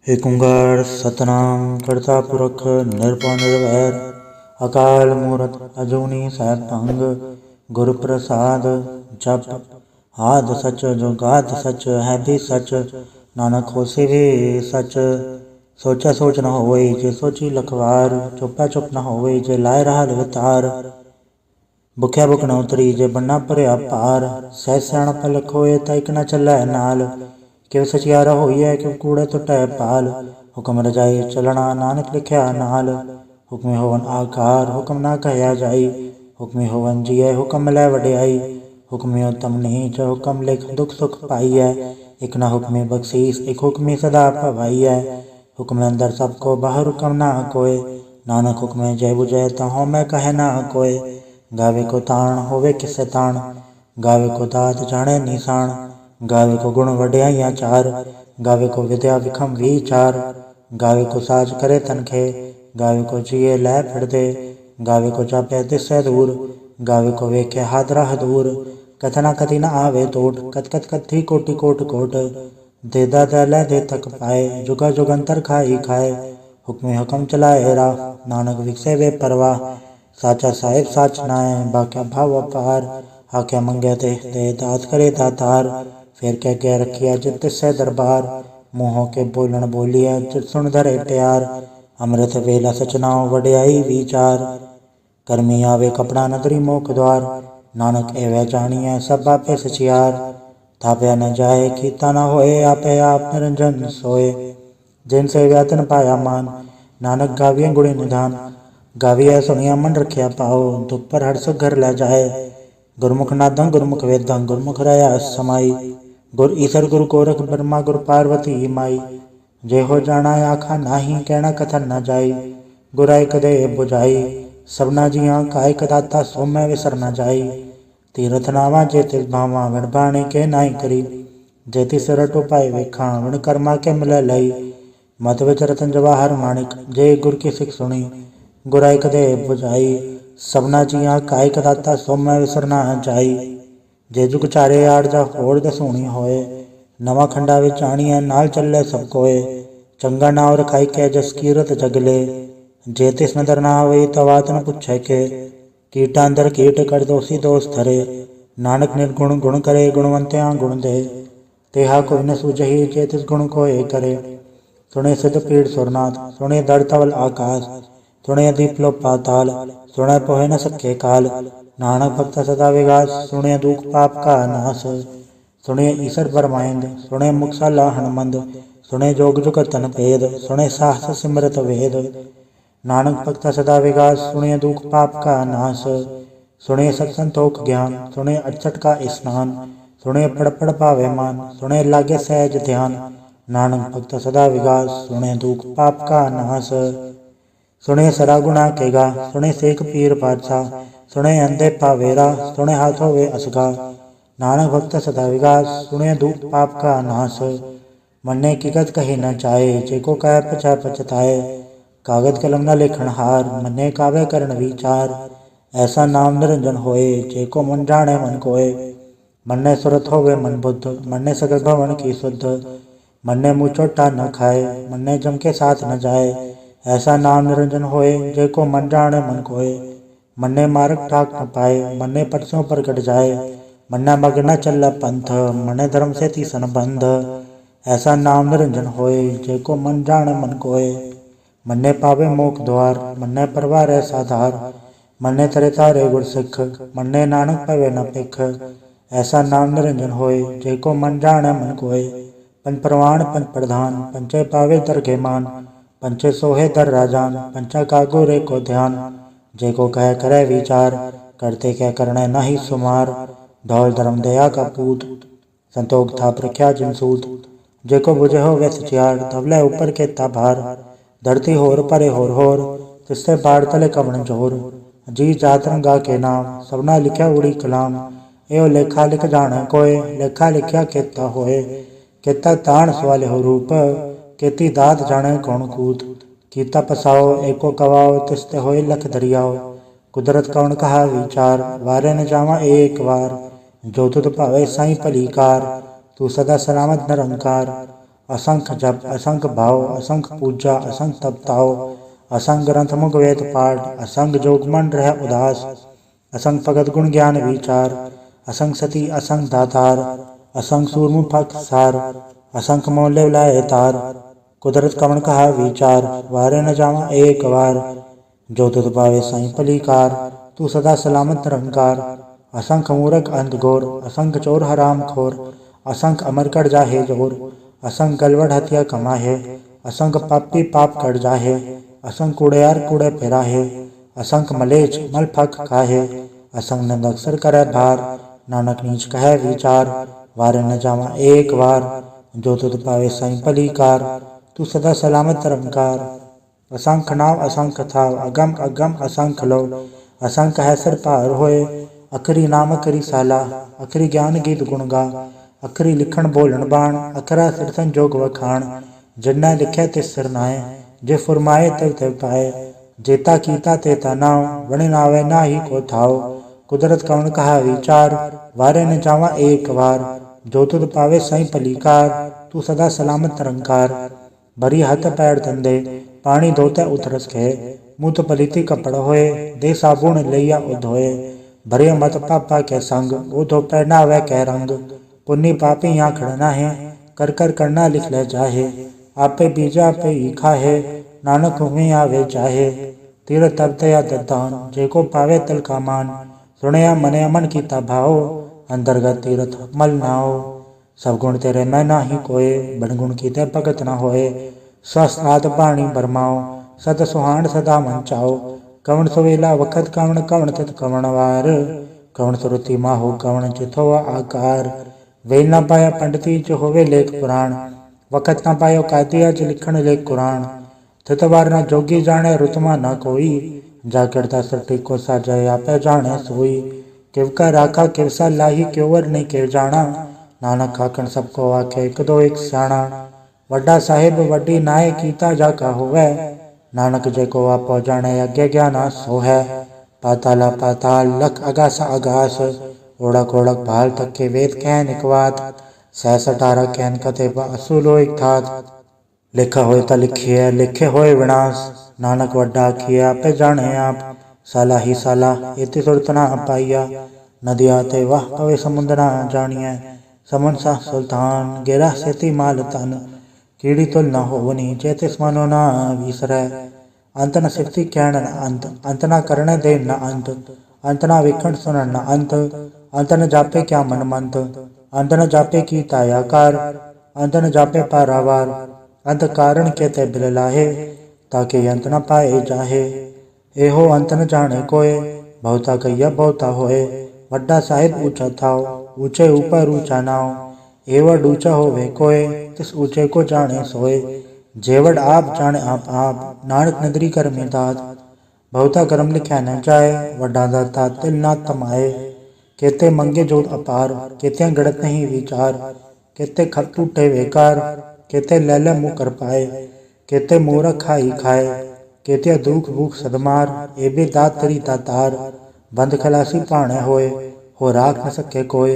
एक ओंकार सतनाम करता पुरख निरभौ निरवैर अकाल मूरत अजूनी सैभंग गुर प्रसाद जप आद सच जुगाद सच है भी सच नानक होसी भी सच। सोचा सोच न होई जे सोची लखवार चुपा चुप न होई जे लाए रहा लवतार भुख्या भुख न उतरी जे बन्ना भरिया पार सह सियाणप लख होए ता इक न चलै नाल किव सचियारा होइए किव कूड़े टुटै पाल हुक्म रजाई चलना नानक लिखिया नाल हुक्म होवन आकार हुक्म ना कहया जाई हुक्म होवन जिय हुक्म लै वड्याई हुक्म उत्तम नीच हुक्म लिख दुख सुख पाइयै एक न हुक्म बख्शीस एक हुक्म सदा भवाइयै हुक्म अंदर सबको बाहर हुक्म ना कोय नानक हुक्म जय बुझै तहों मैं कहे ना कोय गावे को ताण होवे किसे ताण गावे को दात जाने निशान गावे को गुण वड्याइयां चार गावे को विद्या विखम विचार गावे को साज करे तनखे गावे को जिए लै फिर दे गावे को जापे दिसै दूर गावे को वेखे हादरा हदूर कथना कति न आवे तोट कत कत कथी कोटि कोट कोट देदा दै दे तक पाए जुगा जुगंतर खाई खाए हुक्मे हुक्म चलाए राह नानक विकसे वे परवाह साचा साहिब साच नाय बाक्या भाव अपार आख्या मंगे ते दात करे दातार फिर कह के रखिया जित से दरबार मुँहों के बोलन बोलिया जित सुन धरे प्यार अमृत वेला सचनाओ वड्याई विचार कर्मी आवे कपड़ा नगरी मोख द्वार नानक एवं जानिए सब आपे सचियार थाप्या न जाए कीता न होए आपे आप निरंजन सोए जिनसे व्यातन पाया मान नानक गाविया गुणी निधान गाविया सुनिया मन रखिया पाओ दुख पर हर्ष घर लै जाए गुरमुख नादं गुरमुख वेदं गुरमुख रया समाई गुर ईसर गुरु गोरख ब्रह्मा गुरु पार्वती माई जे हो जाना आखा नाही कहना कथन न जाई गुराई कदे बुझाई सबना जिया काय कदाता सो मैं विसर न जाई तीरथ नावा जे तिस भावा विण बाणी के नाई करी जे तिस रटो पाए वेखा विण कर्मा के मिले लई मत विच रतन जवाहर माणिक जे गुर की सिख सुनी गुराई कदे बुझाई सबना जिया काय कदाता सो मैं विसर न जाई जे जुग चारे आड़ जा होड़ दसूणी होए नवा खंडा विच आणिए नाल चले सब कोए चंगा नाव रखाई कै जस कीरत जगले जे तिस नदर ना होई तवात न पुछे के कीटा अंदर कीट कर दोषी दोष धरे नानक निर्गुण गुण करे गुणवंत्या गुण दे तेहा कोई न सूझही जे तिस गुण कोय करे सुने सिद्ध पीड़ सुरनाथ सुने दर तवल आकाश सुने दीप लो पाताल सुने पोहे न सके काल नानक भक्त सदा विगास सुने दुख पाप का नाश सुने ईसर परमायंद सुने मुक्साला हनुमंद सुने जोग जुग तन भेद सुने साहस सिमरत वेद नानक भक्त सदा विगास सुने दुख पाप का नाश सुने सत संतोख ज्ञान सुने 68 का स्नान सुने पड़ पड़ पावे मान सुने लागे सहज ध्यान नानक भक्त सदा विगास सुने दुख पाप का नाश सुने सरा गुना केगा सुने सेक पीर बादशाह सुने अंधे पावेरा सुने हाथ होवे असगा नानक भक्त सदा विगास सुने दुख पाप का नाश मन्ने की गत कही न जाए जेको कह पचा पचताए कागज कलम न लेखन हार मन्ने कावे करण विचार ऐसा नाम निरंजन होए जेको मन जाने मन कोय मन्ने सुरत होवे मन बुद्ध मन्ने सगल भवन की शुद्ध मन्ने मुँह चोटा न खाए मन्ने जम के साथ न जाए ऐसा नाम निरंजन होए जेको मन जाने मन कोय मन्ने मार्ग ठाक न पाए मन्ने पटसों पर कट जाए मन्ना मग न चल पंथ मन्ने धर्म से तीसन बंध ऐसा नाम निरंजन होए जेको मन जाने मन कोय मन्ने पावे मोख द्वार मन्ने परवार साधार मन्ने तरे तारे गुर सिख मन्ने नानक पवे न पिख ऐसा नाम निरंजन होए जेको मन जाने मन कोय पंच प्रवाण पंच प्रधान पंचे पावे दरगे मान पंचे सोहे दर राजान पंचा का गोरे को ध्यान जेको कह करे विचार करते क्या करने नहीं सुमार धौल धर्म दया का पूत संतोख था प्रख्या जिनसूत जेको बुझे हो वे सचियार धवले ऊपर के ताभार धरती होर परे होर तिससे बाढ़ तले कवन जोर जी जात रंगा के नाम सबना लिखा उड़ी कलाम एओ लेखा लिख जाने कोय लेखा लिखया केता होए केता ताण सवाले हो रूप केती दात जाने कौन कूत कीता पसाओ एको कवाओ तिस्ते होए लख दरियाओ कुदरत कौन कहा विचार वारे न जावा एक बार जो तुद पावे साई भलीकार तू सदा सलामत निरंकार असंख जप असंख भाव असंख पूजा असंख तप ताओ असंग ग्रंथ मुख वेद पाठ असंग जोग मन रह उदास असंग भगत गुण ज्ञान विचार असंग सती असंग दातार असंग सूरमु फक सार असंख मोले लाए तार कुदरत कवन कहा विचार वारे न जावा एक बार जो तुद पावे साई पलीकार तू सदा सलामत निरंकार असंख मूरख अंध घोर असंख चोर हराम खोर असंख अमर कर जाहे जोर असंख गलवड हत्या कमाहे असंख पापी पाप कर जाहे असंख कूड़ेयार कूड़े फिराहे असंख मलेच मल फक खाहे असंख निंदक सर करे भार नानक नीच कहे विचार वारे न जावा एक बार जो तुद पावे साई पलीकार तू सदा सलामत निरंकार असंख नाव असंख थाव अगम अगम असंख लो असंख है सर पार होए अखरी नाम अखरी साला अखरी ज्ञान गीत गुण गा अखरी लिखण बोलन बाण अखरा सिरसन जोग वखाण जिन्ना लिखे तिस सिर नाए जे फुरमाए तिव तिव पाए जेता कीता तेता नाव वण नावे ना ही को थाओ कुदरत कवन कहा विचार वारे न जावा एक बार जो तुद पावे साई पलीकार तू सदा सलामत निरंकार भरी हाथ पैर धंधे पानी धोते उतरस खे मुँह तो पलीती कपड़ होए दे साबुन लैया उधोए भरे मत पापा के संग वो धो पहनावे के रंग पुन्नी पापी यहाँ खड़ना है कर कर करना लिख ले जाहे आपे बीजा आपे ही खाहे नानक में आवे चाहे तीर तब या दत्तान जेको पावे तल का मान सुनया मने अमन कीता भाओ अंतर्गत तीरथ मल नाओ सब गुण तेरे मैं ना ही कोय बन गुण कीते भगत न होए स्वस्थ पाणी बरमाओ सत सुहान सदा मन चाओ कवन सवेला वखत कवन कवन तित कवन वार कवन सुरति माहो कवन चिथो आकार वेल न पाया पंडिती जो होवे लेख पुराण वखत न पायो कातिया ज लिखण लेख कुरान थित वार न जोगी जाने रुतमा न कोई जा करता सटी को साजय आपे जाने सोई किवका राखा किवसा लाही क्योवर नहीं के जाना नानक खाकन सबको आखे एक दो एक स्याणा वड्डा साहिब वड्डी नाय कीता जाका होवे नानक जेको आपो जाने अज्ञ ज्ञाना सो है पाताला पाताल लख अगास अगास ओड़क ओड़क भाल तक के वेद कहन इकवात सहस 18 कहन कथे असुलो एक थात लिखा होए ता लिखिए लिखे होए विनाश नानक वड्डा आखिए आपे जाने आप साला ही साला इति सुरत ना पाइया नदिया ते वाह पवे समुद्र ना जानिए समन सा सुल्तान गिरा सेती माल तन कीड़ी तुल न होवनी चेतिस मनो ना विसरै अंत न सिफती कहण न अंत न करने दे न अंत न विखण सुनन न अंत न जापे क्या मन मंत अंत न जापे की तायाकार अंत न जापे पारावार अंत कारण के ते बिल लाहे ताके अंत न पाए जाहे एहो अंत न जाने कोय बहुता कहिया बहुता होए वड्डा साहिब ऊंचा थाओ ऊंचे ऊपर ऊंचा नाव एवड ऊंचा होवे कोय तिस ऊंचे को जाने सोए जेवड आप जाने आप नानक नदरी कर में दात बहुता कर्म लिखा न जाए वड्डा दाता तिल ना तमाए केते मंगे जोत अपार केते गड़त नहीं विचार केते खप टूटे बेकार केते लैले मुँह कर पाए केते मूरख खाई खाए केते दुख भूख सदमार एबे दात तरी दातार बंद खलासी पाणे होए हो राख न सके कोय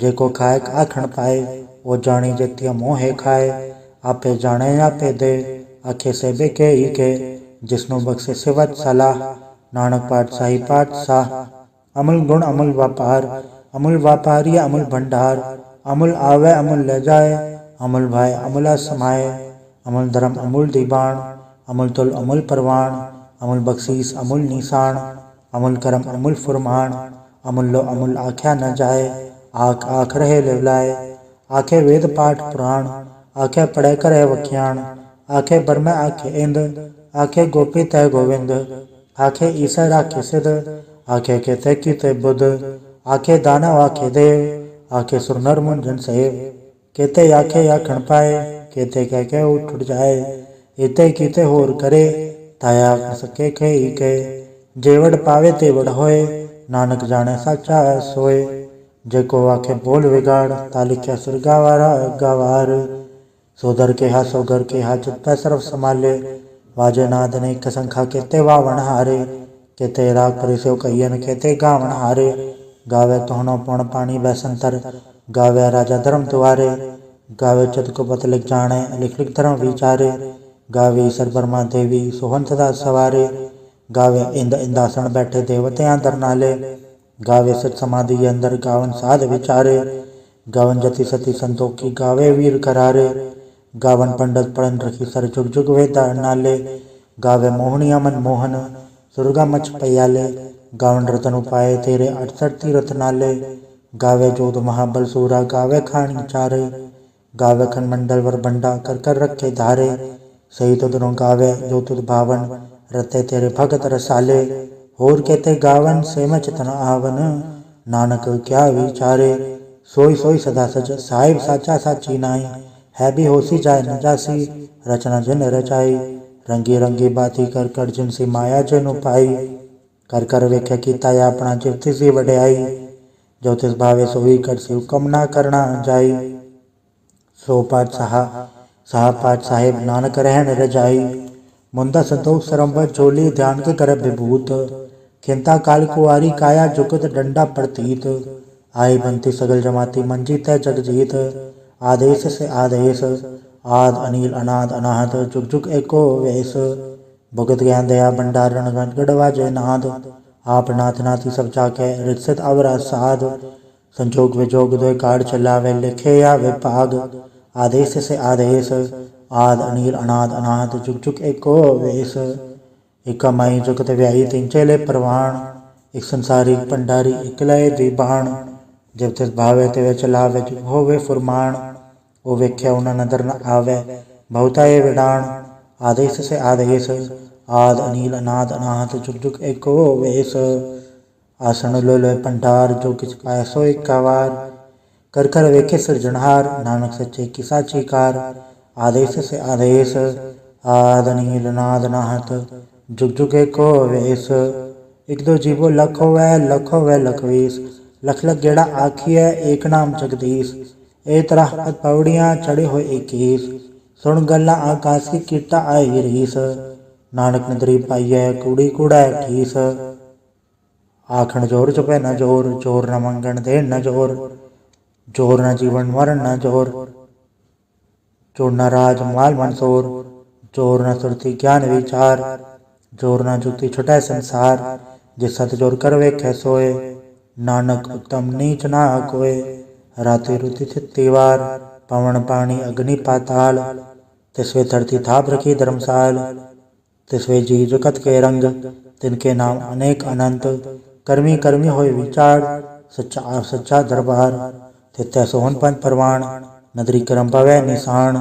जेको खाए आखण पाए वो जानी जतिया मोहे खाए आपे जाने आपे दे आखे से बेके ही के जिसनु बख्शे सिवत सलाह नानक पातशाही पातशाह अमूल गुण अमूल व्यापारी अमूल भंडार अमूल आवे अमूल ले जाए अमूल भाई अमूला समाए अमूल धर्म अमूल दीबान अमूल तुल अमूल परवान अमूल बख्शीस अमूल निशान अमूल करम अमूल फुरमान अमूल्यो अमूल आख्या न जाए आख आख रहे लेवलाए आखे वेद पाठ पुराण आखे पढ़े करे वख्याण आखे बरमे आखे इंद आखे गोपी तय गोविंद आखे ईसर आखे सिद्ध आखे केते कीते बुद्ध आखे दानव आखे देव आखे सुरनर मुंजन सेव केते आखे आखण पाए केते कह के उठ जाए इते कीते होर करे ताया सके खे के जेवड़ पावे तेवड़ होए नानक जाने साचा सोए जेको आखे बोल विगाड़ तालिख्या सुर गवार सोदर के हा सोगर के हा चित सर्व संभाले वाजे नाद ने कसंखा केते वावण हारे केते राग परिसो कहियन केते गावण हारे गावे तोहनो पण पानी बैसंतर गावे राजा धर्म द्वारे गावे चित को पत लिख जाने लिख लिख धर्म विचारे। गावे ईश्वर ब्रह्मा देवी सोहन सदा सवारे। गावे इंद इंदासन बैठे देवत्यां दर नाले। गावे सच समाधि अंदर गावन साध विचारे। गावन जति सती संतोखी गावे वीर करारे। गावन पंडित पढ़न रखी सर जुग जुग वेदा नाले। गावे मोहनिया मन मोहन सुरगा मच पयाले। गावन रतन उपाय तेरे 68 तीरथ नाले। गावे जोध महाबल सूरा गावे खानी चारे। गावे खन मंडल वर बंडा कर कर रखे धारे। सही तो दोनों गावे जो तुद भावन रते तेरे भगत रसाले। होर कहते गावन से मैं चितन आवन नानक क्या विचारे। सोई सोई सदा सच साहिब साचा साची नाई। है भी होसी जाए न जासी रचना जिन रचाई। रंगी रंगी बाती कर कर जिनसी माया जिन पाई। कर कर वेख्या कीता अपना जिव तिसी वड्याई। जो तिस भावे सोई कर सिव कम ना करना जाई। सो पाठ सहा पाठ साहिब नानक रहन रजाई। मुंदा संतोष सरम्बर चोली ध्यान के कर विभूत। खिंता काल कुआरी काया जुगत डंडा प्रतीत। आई बंती सगल जमाती मंजी तय जगजीत। आदेश से आदेश आद अनिल अनाद अनाहत जुग जुग एको वेश। भुगत ज्ञान दया भंडारण गढ़वा जय नाद। आप नाथ नाथी सब जाके रित अवरा साध। संजोग विजोग दो काड़ चलावे लिखे या विभाग। आदेश से आदेश आद अनिल अनाद अनाहत जुग जुग एको वेश। एक माई जुगत व्याई तीन चेले प्रवाण। एक संसारी भंडारी एक लय दीबाण। जब तिस भावे तिवे चलावे जुग होवे फुरमाण। ओ वेख्या उन नदर न आवे बहुताए विडाण। आदेश से आदेश आद अनिल अनाद अनाहत जुग जुग एको वेश। आसन लो लो भंडार जो किछ पाए सो एकावार। कर कर वेखे सृजनहार नानक सच्चे की साची कार। आदेश से आदेश आद अनिल अनाद अनाहत जुग जुग एको वेश। एक दो जीवो लख होवे लखवीस। लख लख गेड़ा आखिए एक नाम जगदीश। ए तरह पद पौड़ियाँ चढ़े हो 21। सुन गल्ला आकाश की कीटा आई रीस। नानक नदरी पाइए कूड़ी कूड़ा ठीस। आखण जोर चुपे न जोर जोर न मंगन दे न जोर। जोर न जीवन मरण न जोर जोर न राज माल मंसोर। जोर न सुरति ज्ञान विचार जोर न जुक्ति छुटै संसार। जिस सत जोर कर वेखे सोए नानक उत्तम नीच ना कोय। राति रुति थितिवार पवन पानी अग्नि पाताल। तिसवे धरती थाप रखी धर्मसाल। तिसवे जी जुकत के रंग तिनके नाम अनेक अनंत। कर्मी कर्मी होय विचार सच्चा आप सच्चा दरबार। तित्य सोहन पंथ परवान नदरी करम पवै निशान।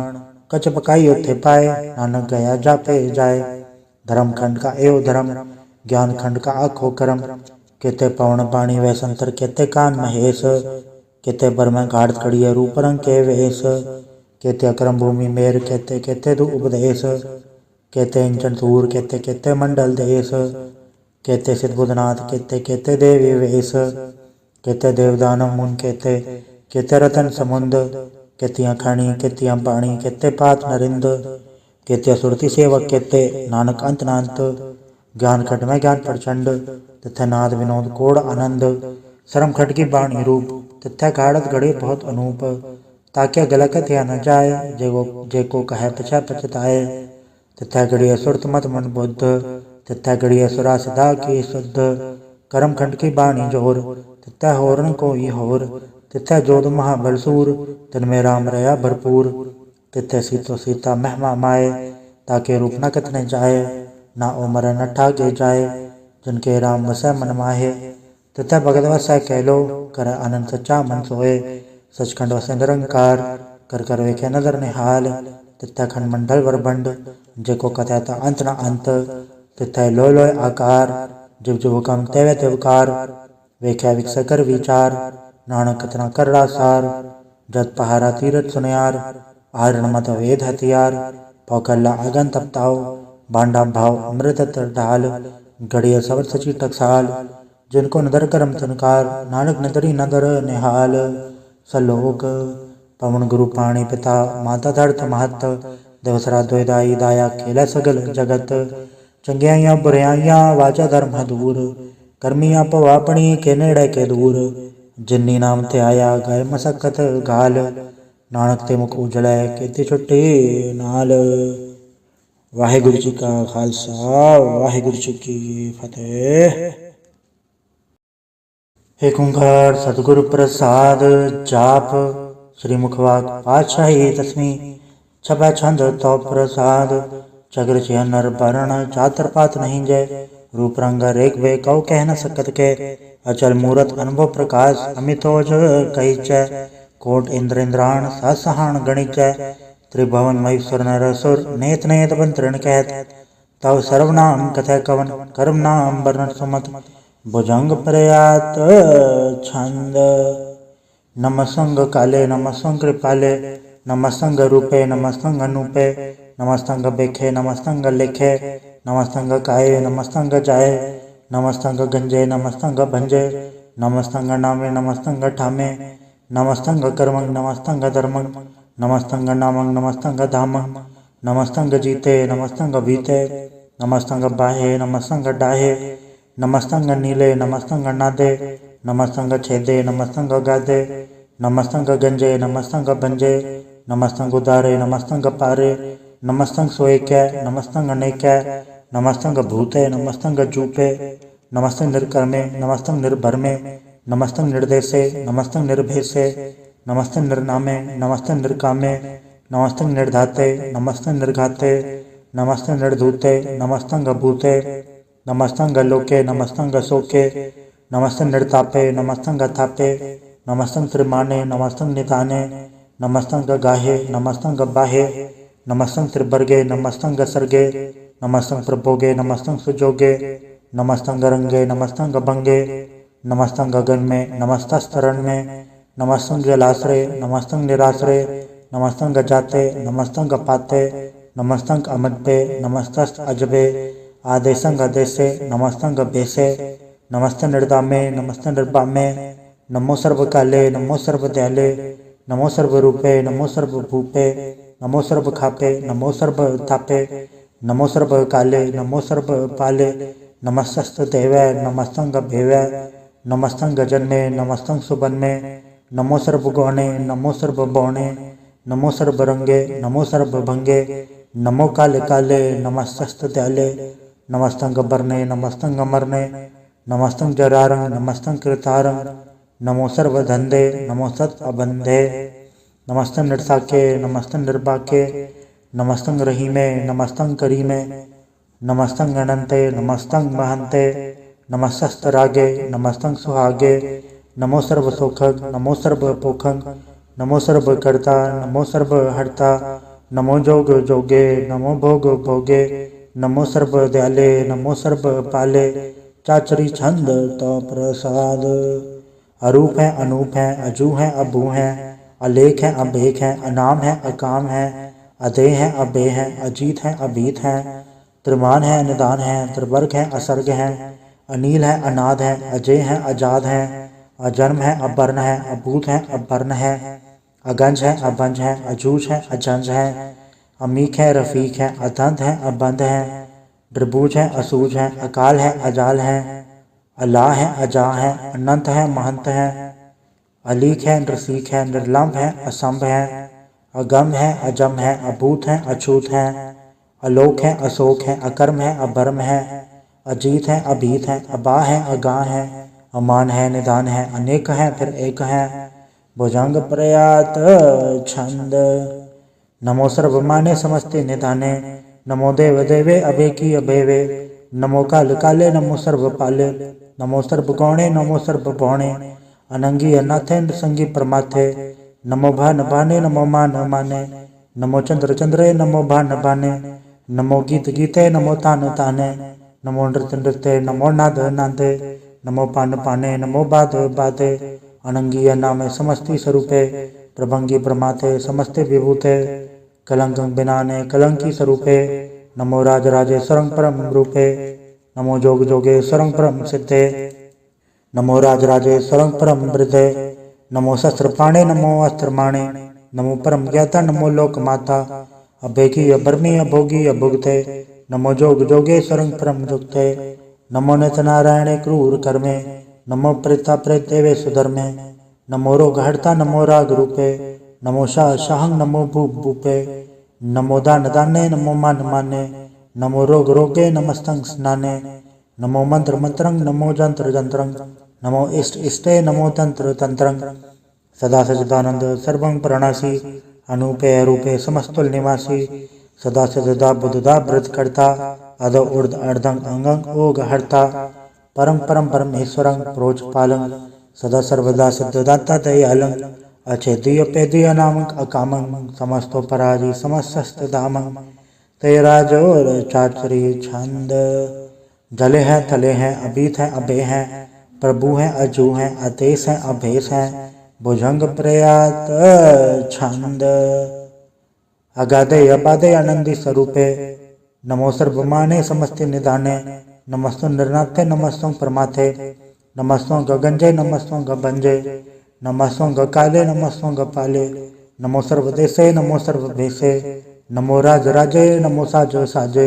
कच पकाई उथे पाए नानक गया जापे जाए। धर्म खंड का एव धर्म ज्ञान खंड का आखो करम। केते पवन पानी वै संतर केते कान महेश। केते बर में घाट खड़िए रूप रंग के वेश। केते अक्रम भूमि मेर केते केते दु उपदेश। केते इंचन सूर केते केते मंडल देश। केते सिद्ध बुधनाथ केते केते देवी वेश। केते देवदानव मुन केते केते रतन समुंद। केतियाँ खणी केतियाँ पाणी केते पात नरिंद। केते सुरति सेवक केते नानक अंत नांत। ज्ञान खट में ज्ञान प्रचंड तथा नाद विनोद कोड आनंद। शर्म खट की बाणी रूप तथा गाड़त गड़े बहुत अनूप। ताकि गलत या न जाए जेको कहे पछा पछताए। तथा गड़िया सुरत मत मन बुद्ध तथा गड़िया सुरा सदा की शुद्ध। कर्म खंड की बाणी जोर तथा होरन को ही होर। तथा जोध महाबलसूर तनमें राम रया भरपूर। तथा सीतो सीता महमा माए ताके रूप न कथने जाए। ना उमर न ठागे जाए जिनके राम वसै मन माहे। तथा भगत वसै कहलो कर आनंद सच्चा मन सोए। सचखंड वसै निरंकार कर कर वेखे नजर निहाल। तथा खंड मंडल वर बंड जेको कथैता अंत न अंत। तथा लोय लोय आकार जिव जिव हुकम तेवे तेवकार। वेख्या विकस कर विचार नानक कथना कर सार। जत पहारा तीरथ सुनियार आरण मत वेद हथियार। पौकल्ला अगन तपताओ बांडा भाव अमृत तर ढाल। गड़िया सवर सची टकसाल जिनको नदर करम तनकार। नानक नदरी नदर निहाल सलोक पवन गुरु पाणी पिता माता धरत महत। देवसरा द्वैदाई दाया खेला सगल जगत। चंगियाइयां बुराइयां वाचा धर्म दूर। कर्मियां पवापणी के नेड़े के दूर। जिन्नी नाम ते आया गए मसकत गाल। नानक ते मुख उजलै केते छुट्टी नाल। वाहिगुरु जी का खालसा वाहिगुरु जी की फतेह। एक ओंकार सतगुरु प्रसाद जाप। श्री मुखवाक पातशाही दसवीं छपै छंद तो प्रसाद। चगर छिया नर भरण चातर पात नहीं जय। रूप रंग रेख वे कौ कह न सकत के। अचल मूरत अनुभव प्रकाश अमितोज कहिचै। कोट इंद्र इंद्राण सहसहान गणिचै। त्रिभुवन महेश्वर नर असुर नेत नेत बंतरण कहत। तव सर्वनाम कथय कवन कर्म नाम वर्णन सुमत। भुजंग प्रयात छंद। नमस्संग काले नमस्संग कृपाले। नमस्संग रूपे नमस्संग अनूपे। नमस्तंग बेखे नमस्तंग लेखे। नमस्तंग काये नमस्तंग जाये। नमस्तंग गंजे नमस्तंग भंजे। नमस्तंग नामे नमस्तंग ठामे। नमस्तंग कर्मंग नमस्तंग धर्मंग। नमस्तंग नामंग नमस्तंग धामंग। नमस्तंग जीते नमस्तंग बीते। नमस्तंग बाहे नमस्तंग डाहे। नमस्तंग नीले नमस्तंग नादे। नमस्तंग छेदे नमस्तंग गादे। नमस्तंग गंजे नमस्तंग भंजे। नमस्तंग उदारे नमस्तंग पारे। नमस्तंग सोएकै नमस्तंग अनेकै। नमस्तंग भूते नमस्तंग जूपे। नमस्तंग निर्कर्मे नमस्तंग निर्भरमे। नमस्तंग निर्देशे नमस्तंग निर्भेसे। नमस्तंग निर्नामे नमस्तंग निर्कामे। नमस्तंग निर्धाते नमस्तंग निर्घाते। नमस्तंग निर्धूते नमस्तंग भूते। नमस्तंग लोके नमस्तंग शोके। नमस्तंग निर्तापे नमस्तंग थापे। नमस्तंग त्रिमाने नमस्तंग निधाने। नमस्तंग गाहे नमस्तंग बाहे। नमस्तंग त्रिवर्गे नमस्तंग सर्गे। नमस्तंग प्रभोगे नमस्तंग सुजोगे। नमस्तंग रंगे नमस्तंग भंगे। नमस्तंग गगन में नमस्तस्तरण में। नमस्तंग जलाश्रय नमस्तंग निराश्रय। नमस्तंग जाते नमस्तंग पाते। नमस्तंग अमदबे नमस्तस्त अजबे। आदेशंग अदेशे नमस्तंग बेसे। नमस्ते निर्दामे नमस्ते निर्बामे। नमो सर्वकाले नमो सर्वदयाले। नमो सर्वरूपे नमो सर्वभूपे। नमो सर्वखापे नमो सर्वतापे। नमो सर्वकाले नमो सर्वपाले। नमस्तस्तेवै नमस्तंग भेवै। नमस्तंग जन्मे नमस्तंग सुबन्मे। नमो सर्वगुणे नमो सर्वभौणे। नमो सर्वरंगे नमो सर्वभंगे। नमो काले काले नमस्तस्त्याले। नमस्तंग बरने नमस्तंग मरने। नमस्तंग जरारंग नमस्तंग कृतारंग। नमो सर्वधंधे नमो सत अबंधे। नमस्तंग निर्साके नमस्तंग निर्बाके। नमस्तंग रहीमे नमस्तंग करीमे। नमस्तंग अनंते नमस्तंग महंते। नमस्तरागे नमस्तंग सुहागे। नमो सर्वसुखग नमो सर्वपोखंग। नमो सर्वकर्ता नमो सर्वहर्ता। नमो जोग जोगे नमो भोग भोगे। नमो सर्वदयाले नमो सर्वपाले। चाचरी छंद तो प्रसाद। अरूप है अनूप है अजू है अबू है। अलेख है अभेख है अनाम है अकाम है। अदेह है अबे है अजीत है अभीत है। त्रिमान है निदान है त्रिवर्ग है असर्ग है। अनील है अनाद है अजय है अजाद है। अजन्म है अवर्ण है अभूत है अवर्ण है। अगंज है अभंज है अजूझ है अजंज है। अमीक है रफीक है अदंत है अबंध है। त्रिभुज है असूझ है अकाल है अजाल है। अला है अजा है अनंत है महंत है। अलीक है नृसीक है निर्लम्ब है असंभ है। अगम है अजम है अभूत है अछूत है। अलोक है अशोक है अकर्म है अभर्म है। अजीत है अभीत है अबा है अगा है। अमान है निदान है अनेक है फिर एक है। भुजंग प्रयात छंद। नमो सर्वमाने समस्ते निधाने। नमो देव देवे अभेकी अभेवे। नमो काल काले नमो सर्वपाले। नमो सर्वगौणे नमो सर्वभौणे। अनंगी अनाथे नृसंगी परमाथे। नमो भान भाने नमो मान माने। नमो चंद्र चंद्रे नमो भान भाने। नमो गीत गीते नमो तान ताने। नमो नृत्य नृत्य नमो नाद नादे। नमो पान पाने नमो बाद बादे। अनंगी नामे समस्ति स्वरूपे। प्रभंगी प्रमाथे समस्ते विभूते। कलंक बिनाने कलंकी स्वरूपे। नमो राज राजेश्वरं परम रूपे। नमो जोग जोगेश्वरं परम सिद्धे। नमो राज राजेश्वरं परम वृद्धे। नमो शस्त्रपाणे नमो अस्त्रमाणे। नमो परम ज्ञाता नमो लोक माता। अभेकी अभर्मी अभोगी अभुगते। नमो जोग जोगेश्वरं परम जुक्ते। नमो नृत्यनारायणे क्रूर कर्मे। नमो प्रेता प्रेत देवे सुधर्मे। नमो रोग हर्ता नमो राग रूपे। नमो शाह शाहं नमो भूप भूपे नमो दान दाने नमो मान माने नमो रोग रोगे नमस्तंग स्नाने नमो मंत्र मंत्रं नमो जंत्र जंत्रं नमो इष्ट इष्टे नमो तंत्र तंत्रं सदा सचिदानंद सर्वं प्रणासी अनूपे अरूपे समस्तुल निवासी सदा सदा बुद्धदा व्रत करता अद उर्द अर्धंग अंगंग ओग हरता परम परम परमेश्वरं प्रोच पालं सदा सर्वदा सिद्धदाता दयालं अचेदीय पेदीय नामक अकामं समस्तो पराजी समस्त धामं तेराजोर चाचरी छंद जले हैं थले हैं अबीत हैं अभे हैं प्रभु हैं अजू हैं अतेश हैं अभेश हैं भुजंग प्रयात छंद अगाधे अबाधे आनंदी स्वरूपे नमो सर्वमाने समस्ति निधाने नमस्तु निर्नाथे नमस्तु परमाथे नमस्तु गगंजे नमस्तु गभंजे नमस्तु गकाले नमस्तु गपाले नमो सर्वदेशे नमो सर्वभेशे नमो राज राजे नमो साजो साजे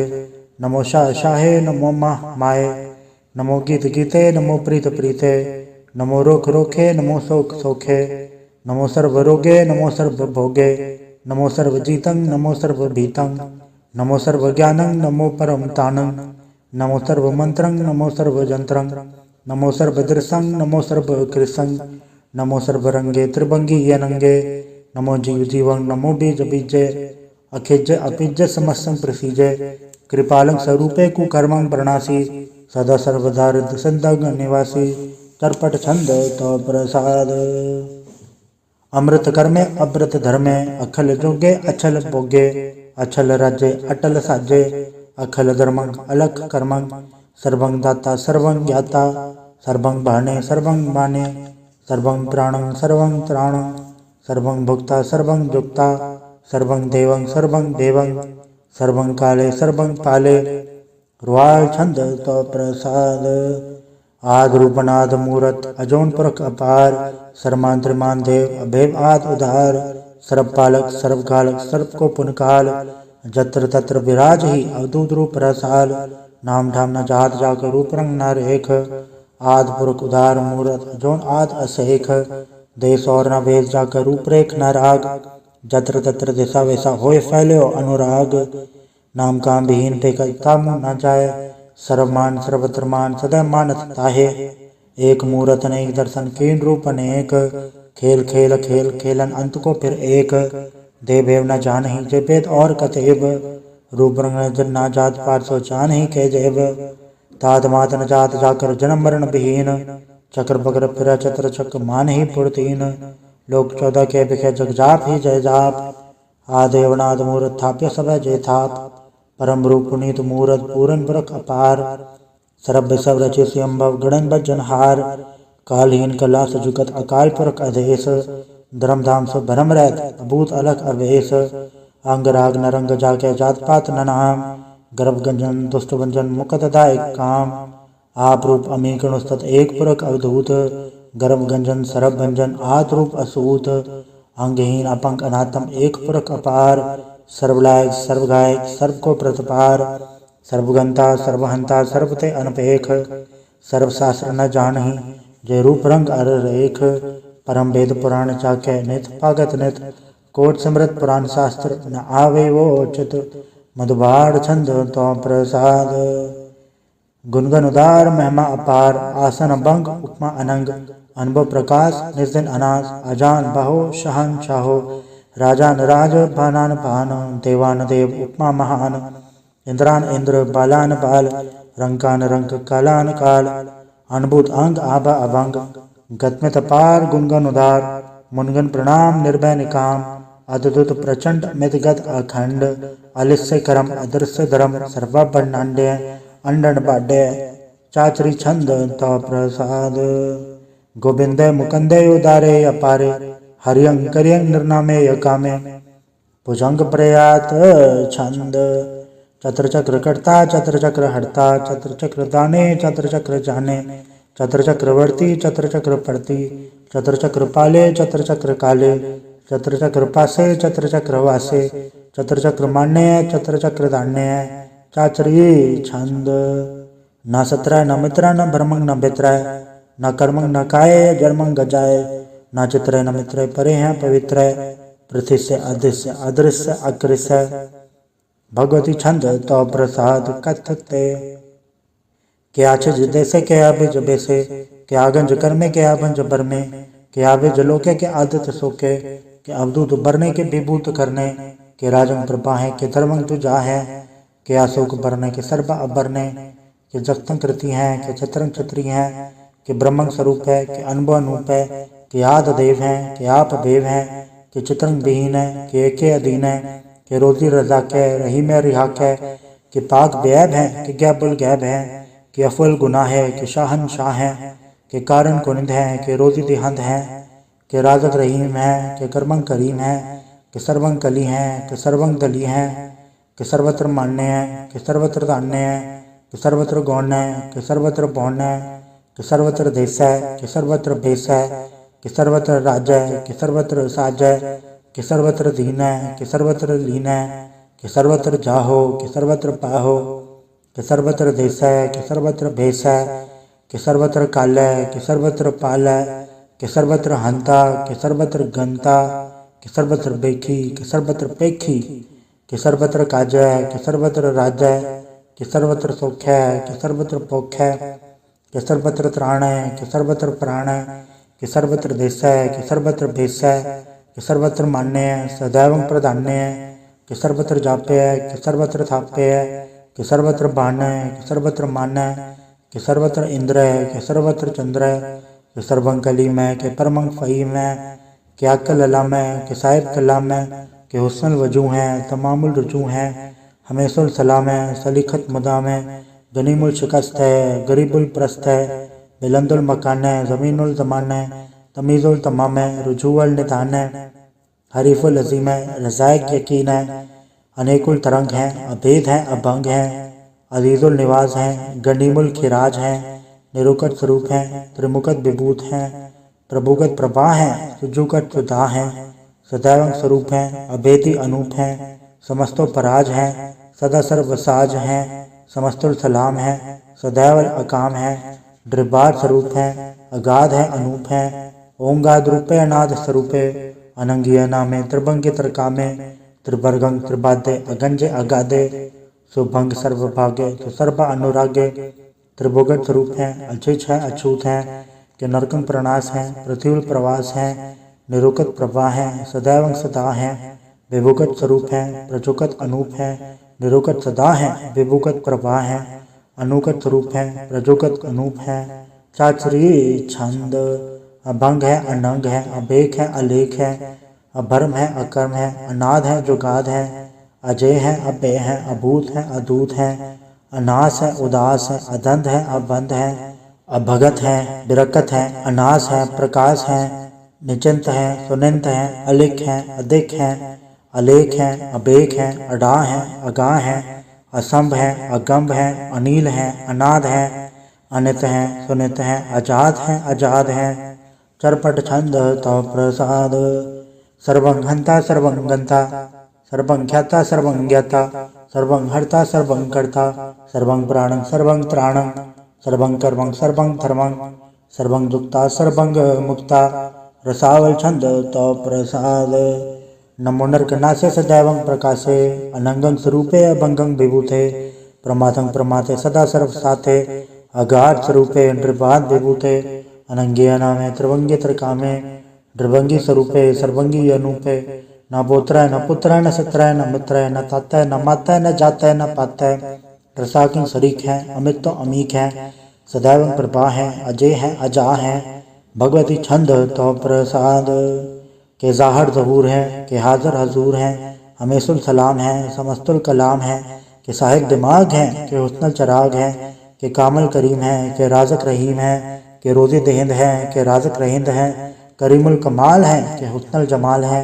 नमो शाह शाहे नमो माह माए नमो गीत गीते नमो प्रीत प्रीते नमो रोख रोखे नमो सोख सोखे नमो सर्व रोगे नमो सर्व भोगे नमो सर्व जीतं नमो सर्व भीतं नमो सर्व ज्ञानं नमो परम तानं नमो सर्व मंत्रं नमो सर्व जंत्रं नमो सर्व दृशं नमो सर्व कृशं नमो सर्व रंगे त्रिभंगी यनंगे नमो जीव जीवं नमो बीज बीजे अखिज अपिज समस्तं प्रसीजे कृपालं स्वरूपे कुकर्मं प्रणासी सदा सर्वदा रिद्ध संदग निवासी तरपट छंद तो प्रसाद अमृत कर्मे अमृत धर्मे अखल जोगे अचल भोगे अचल राज्य अटल साजे अखल धर्मं अलख कर्मं सर्वं दाता सर्वं ज्ञाता सर्वं भाने सर्वं माने सर्वं प्राणं सर्वं त्राणं सर्वं भुक्ता सर्वं जुक्ता सर्वं देवं सर्वं देवं सर्वं काले सर्वं पाले रुआल छंद तो प्रसाद आद रूपनाद मूरत अजोन पुरख अपार सर्मांत्रिमान देव अभेव आद उधार सर्वपालक सर्वकालक सर्व को पुनकाल जत्र तत्र विराज ही अवधूत रूप रसाल नाम धाम न जात जाकर रूप रंग न रेख आद पुरख उधार मूरत अजोन आद असेख देश और न भेद जाकर रूपरेख न राग जत्र तत्र दिशा वैसा होए फैले अनुराग नाम काम विहीन पे काम न जाए सर्वमान सर्वत्रमान सदा मानत ताहे एक मूरत अनेक दर्शन कीन रूप अनेक खेल खेल खेल खेलन अंत को फिर एक देवेव न जान ही जे वेद और कतेब रूप रंग न जात पार सो जान ही के जेब तात मात न जात जाकर जन्म मरण विहीन चक्र बकर फिर चत्र चक्र मान ही पुरतीन लोक 14 के बिखे जग जाप ही जय जाप आदेवनाद मूरत थाप्य सब जय थाप परम रूप पुनीत मूरत पूरन पुरख अपार सरब सब रचे स्वयंभव गणन भजन हार कालहीन कला जुगत अकाल पुरख अधेश धर्म धाम से भरम रहत अभूत अलग अवेश अंग राग नरंग जाके जात पात ननाम गर्भ गंजन दुष्ट भंजन मुकत दायक काम आप रूप अमीकण उस्तत एक पुरख अवधूत गर्भ गंजन सरब भंजन आत रूप असूत अंगहीन अपंग अनाथम एक पुरख अपार सर्वलायक सर्वगायक सर्व को प्रतिपार सर्वगंता सर्वहंता सर्वते अनपेख सर्वशास्त्र न जानहि जय रूप रंग अर रेख परम वेद पुराण चाके नित पागत नित कोट समृत पुराण शास्त्र न आवे वो चित मधुबाढ़ छंद तो प्रसाद गुनगन उदार महिमा अपार आसन भंग उपमा अनंग अनुभव प्रकाश निर्जन अनास अजान बाहो शहन शाहो राजान राज भानान भान देवान देव उपमा महान इंद्रान इंद्र बालान बाल रंकान रंक कालान काल अनुभूत अंग आभा अभंग गतमित पार गुनगन उदार मुनगन प्रणाम निर्भय निकाम अद्भुत प्रचंड मितगत अखंड अलिस्य करम अदृश्य धर्म सर्वा ब्रह्मांडे अंडन बाड्य चाचरी छंद तो प्रसाद गोविंद मुकंदे उदारे अपारे हरियंग करियंग निर्नामे यकामे भुजंग प्रयात छंद चत्र चक्र कर्ता चत्र चक्र हरता चत्र चक्र दाने चत्र चक्र जाने चत्र चक्रवर्ती चत्र चक्र पड़ती चत्र चक्र पाले चत्र चक्र काले चत्र चक्र पासे चत्र चक्र वासे चत्र चक्र मान्य चत्र चक्र दान्य चाचरी छंद न सत्राय न मित्राय न भ्रमंग न बेत्राय न कर्मंग न काय जर्मंग गजाय न चित्राय न मित्राय परे हैं पवित्राय पृथिस्य अदृश्य अदृश्य अकृष्य भगवती छंद तो प्रसाद कथते। क्या छिज देसे क्या बिज बेसे क्या गंज कर्मे क्या भंज बरमे क्या बिज लोके के आदित सोके के अवधूत बरने के विभूत करने के राजन प्रभा है के धर्मं तुझा है के अशोक बरने के सर्व अबरने के जगतं कृति है के छत्रं छत्री है के ब्रह्मं स्वरूप है के अनुभव अनूप है के आद देव है के आप देव है के चित्रं विहीन है के एके अधीन है के रोजी रजा के रही में रिहा के पाक बैब है के गैबुल गैब है के अफुल गुनाह है के शाहन शाह है के कारण कुनिंद है के रोजी दिहंद है के राजक रहीम है के कर्मं करीम है के सर्वं कली है के सर्वं दली है के सर्वत्र मान्य है के सर्वत्र दान्य है के सर्वत्र गौण है के सर्वत्र बौण है के सर्वत्र देश है के सर्वत्र भेष है के सर्वत्र राज्य है के सर्वत्र साज है के सर्वत्र दीन है के सर्वत्र लीन है के सर्वत्र जाहो के सर्वत्र पाहो के सर्वत्र देश है के सर्वत्र भेष है के सर्वत्र काल है के सर्वत्र पाल है के सर्वत्र हंता के सर्वत्र गंता के सर्वत्र बेखी के सर्वत्र पेखी के सर्वत्र काज है के सर्वत्र राज है के सर्वत्र सौख्य है के सर्वत्र पोख है के सर्वत्र त्राण है के सर्वत्र प्राण है के सर्वत्र देश है के सर्वत्र भेष है के सर्वत्र मान्य है सदैव प्रधान्य है के सर्वत्र जाप्य है के सर्वत्र थाप्य है के सर्वत्र बाण है के सर्वत्र मान है के सर्वत्र इंद्र है के सर्वत्र चंद्र है के सर्वं कलीम है के परमं फहीम है के अक्ल अलाम है के साहिब कलाम है के हुस्न वजू है तमामुल रुजू है हमेशुल सलाम है सलीखत मुदाम है गनीमुल शिकस्त है गरीबुल प्रस्त है बिलंदुल मकान है ज़मीनुल ज़मान है तमीज़ुल तमाम है रुजूअल निदान है हरीफुल अजीम है रज़ाइक यकीन है अनेकुल तरंग है अभेद है अभंग है अजीजुल निवाज है गनीमुल खिराज है निरुकट स्वरूप है त्रिमुकत विभूत है प्रभुगत प्रभा है सुजुकट सुधा है सदैव स्वरूप है अभेदी अनूप है समस्तो पराज है सदा सर्वसाज है समस्तुल सलाम है सदैव अकाम है द्रिबार स्वरूप है अगाध है अनूप है ओंगाद रूपे अनाद स्वरूपे अनंगिय नामे त्रिभंगे त्रिकामे त्रिभर्गं त्रिबाधे अगंजे अगाधे सुभंग सर्वभागे सुसर्व अनुरागे त्रिभुगत स्वरूप है अचिच है अछूत है के नरकं प्रणाश है पृथ्वी प्रवास है निरुकत प्रभा है सदैव सदा है विभुगत स्वरूप है प्रचुकत अनूप है निरुकत सदा है विभुगत प्रभा है अनुकत स्वरूप है प्रजुकत अनूप है चाचरी छंद अभंग है अनंग है अभेक है अलेख है अभर्म है अकर्म है अनाद है जुगाद है अजय है अपेय है अभूत है अदूत है अनास है उदास है अदंध है अबंध है अभगत है बिरकत है अनास है प्रकाश है निचिंत है सुनिंत है अलिख है अधिक है अलेख है अबेक है अडा है अगा है असंभ है अगंभ है अनील है अनाद है अनित है सुनित है अजात है अजाद है चरपट छंद तो प्रसाद सर्वं हंता सर्वं गंता सर्वं ख्याता सर्वं ज्ञाता सर्वं हर्ता सर्वं कर्ता सर्वं प्राणं सर्वं त्राणं सर्वं कर्मं सर्वं धर्मं सर्वं दुक्ता सर्वं मुक्ता रसावल छंद तो प्रसाद नमो नरकनासे सदैवं प्रकाशे अनंगं स्वरूपे अभंगं विभूते प्रमाथं प्रमाते सदा सर्व साथे अगाध स्वरूपे नृपाद विभूते अनंगे नामे त्रिभंगे त्रिकामे द्रवंगी स्वरूपे सर्वंगी अनूपे न पोत्र न पुत्र न सत्र न मित्र न ताता न माता न जाता न पाता रसाकिन शरीक है अमित तो अमीक है सदैव प्रभा है अजय है अजा है भगवती छंद तो प्रसाद के जाहर जहूर है के हाजर हजूर है हमेशुल सलाम है समस्तुल कलाम है के साहिब दिमाग है के हुस्नल चराग है के कामल करीम है के राजक रहीम है के रोज़े देहिंद है के राजक रहिंद है करीमुल कमाल है के हुस्नल जमाल है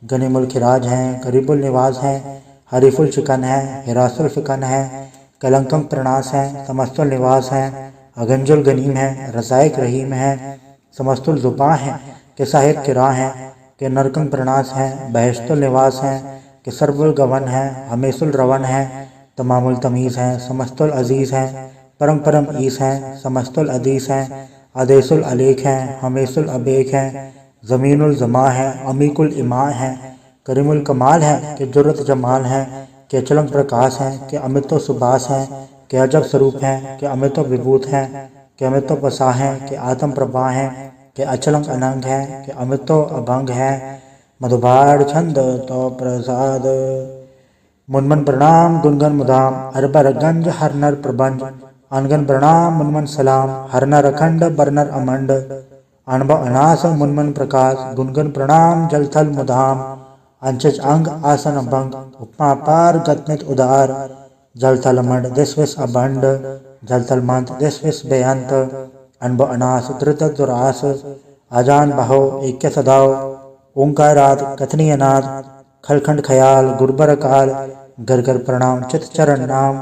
गनीमुल खिराज है करीबुल निवाज है हरीफुल शिकन है हिरासुल फिकन है कलंकम प्रणास है समस्तुल निवास है अगंजुल गनीम है रसायक रहीम है समस्तुल जुबा है के साहिब किरा है के नरकंग प्रणास है बहश्तुल निवास है के सर्वुल गवन है हमेशुल रवन है तमामुल तमीज़ है समस्तुल अजीज़ है परम परम ईस है समस्तुल अदीस है आदेशुल अलेख है हमेशुल अबेक है ज़मीनुल ज़मा है अमीकुल इमा है करीमुल कमाल है कि जुर्रत जमाल है, कि अचलंग प्रकाश हैं, कि अमितो सुबास हैं, कि अजब स्वरूप हैं, कि अमितो विभूत हैं, कि अमितो पसा हैं, कि आत्म प्रभा हैं, कि अचलंग अनंग हैं, कि अमितो अभंग हैं। मधुबार छंद तो प्रसाद। मुनमन प्रणाम गुनगन मुदाम, अरबर गंज हर नर प्रबंज। अनगन प्रणाम मुनमन सलाम, हर नर अखंड बरनर अमंड। अनुभव अनास मुनमन प्रकाश, गुनगन प्रणाम जलथल मुदाम। अंचज अंग आसन अभंग, उपमा पार गतनित उदार। जलथल मंड दिस विस अबंड, जलथल मंत दिस विस बेअंत। अनुभव अनास धृत दुरास, आजान बहो एक सदाओ। ओंकाराद कथनीय नाद, खलखंड खयाल गुरबर काल। गरगर प्रणाम चित चरण नाम,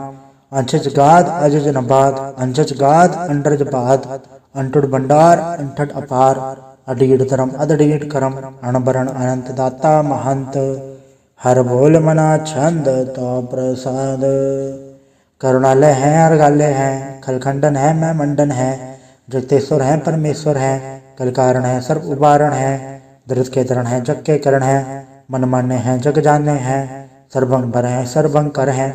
अंचज गाद अजज नबाद। अंचज गाद अंडरज बाद, अंटुड भंडार अंठट अपार। अडीड धर्म अदडीड करम, अणबरण अनंत दाता महंत। हर बोल मना छंद तो प्रसाद। करुणालय है अर्घालय है, खलखंडन है मैं मंडन है। जगतेश्वर है परमेश्वर है, कलकारण है सर्व उबारण है। दृत के धरण है जग के करण है, मन मान्य है जग जाने हैं। सर्वंग भर है सर्वंग कर है,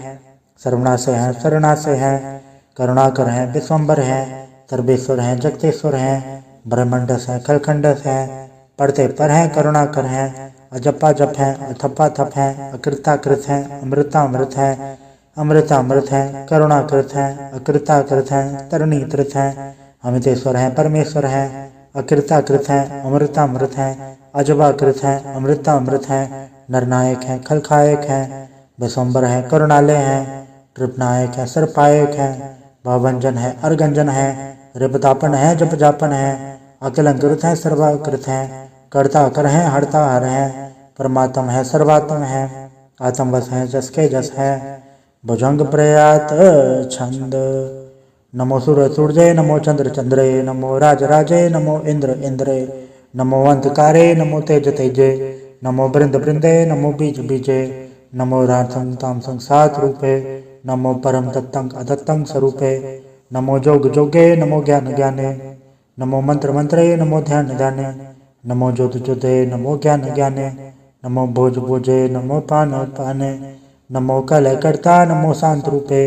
सर्वनाश है शरणाश है। करुणाकर है विश्वम्बर है, सर्वेश्वर है जगतेश्वर है। ब्रह्मंडस है खलखंडस है, पढ़ते पर है करुणाकर है। अजपा जप है अथपा थप है, अकृताकृत है अमृतामृत है। अमृतामृत है करुणाकृत है, अकृताकृत है तरणीकृत है। अमितेश्वर है परमेश्वर है, अकृताकृत है अमृतामृत है। अजबाकृत है अमृतामृत है, नरनायक है खलखायक है। विश्वम्बर है करुणालय है, कृपनायक है सर्पायक है। भावंजन है अर्गंजन है, रिपतापन है जप जापन है। अकलंकृत है सर्वाकृत है, कर्ता कर है हरता हर है। परमात्म है सर्वात्म है, आत्मवश है जस के जस है। भुजंग प्रयात छंद। नमो सूर्य सूर्य नमो चंद्र चंद्रे, नमो राज राजे नमो इंद्र इंद्रे। नमो अंधकारे नमो तेज तेजे, नमो बृंद बृंदे नमो बीज बीजे। नमो राजं तामसं सात रूपे, नमो परम तत्तं अदत्तं स्वरूपे। नमो जोग जोगे नमो ज्ञान ज्ञाने, नमो मंत्र मंत्रे नमो ध्यान ध्याने। नमो ज्योति ज्योते नमो ज्ञान ज्ञाने, नमो भोज भोजे नमो पान पाने। नमो कलय कर्ता नमो शांत रूपे,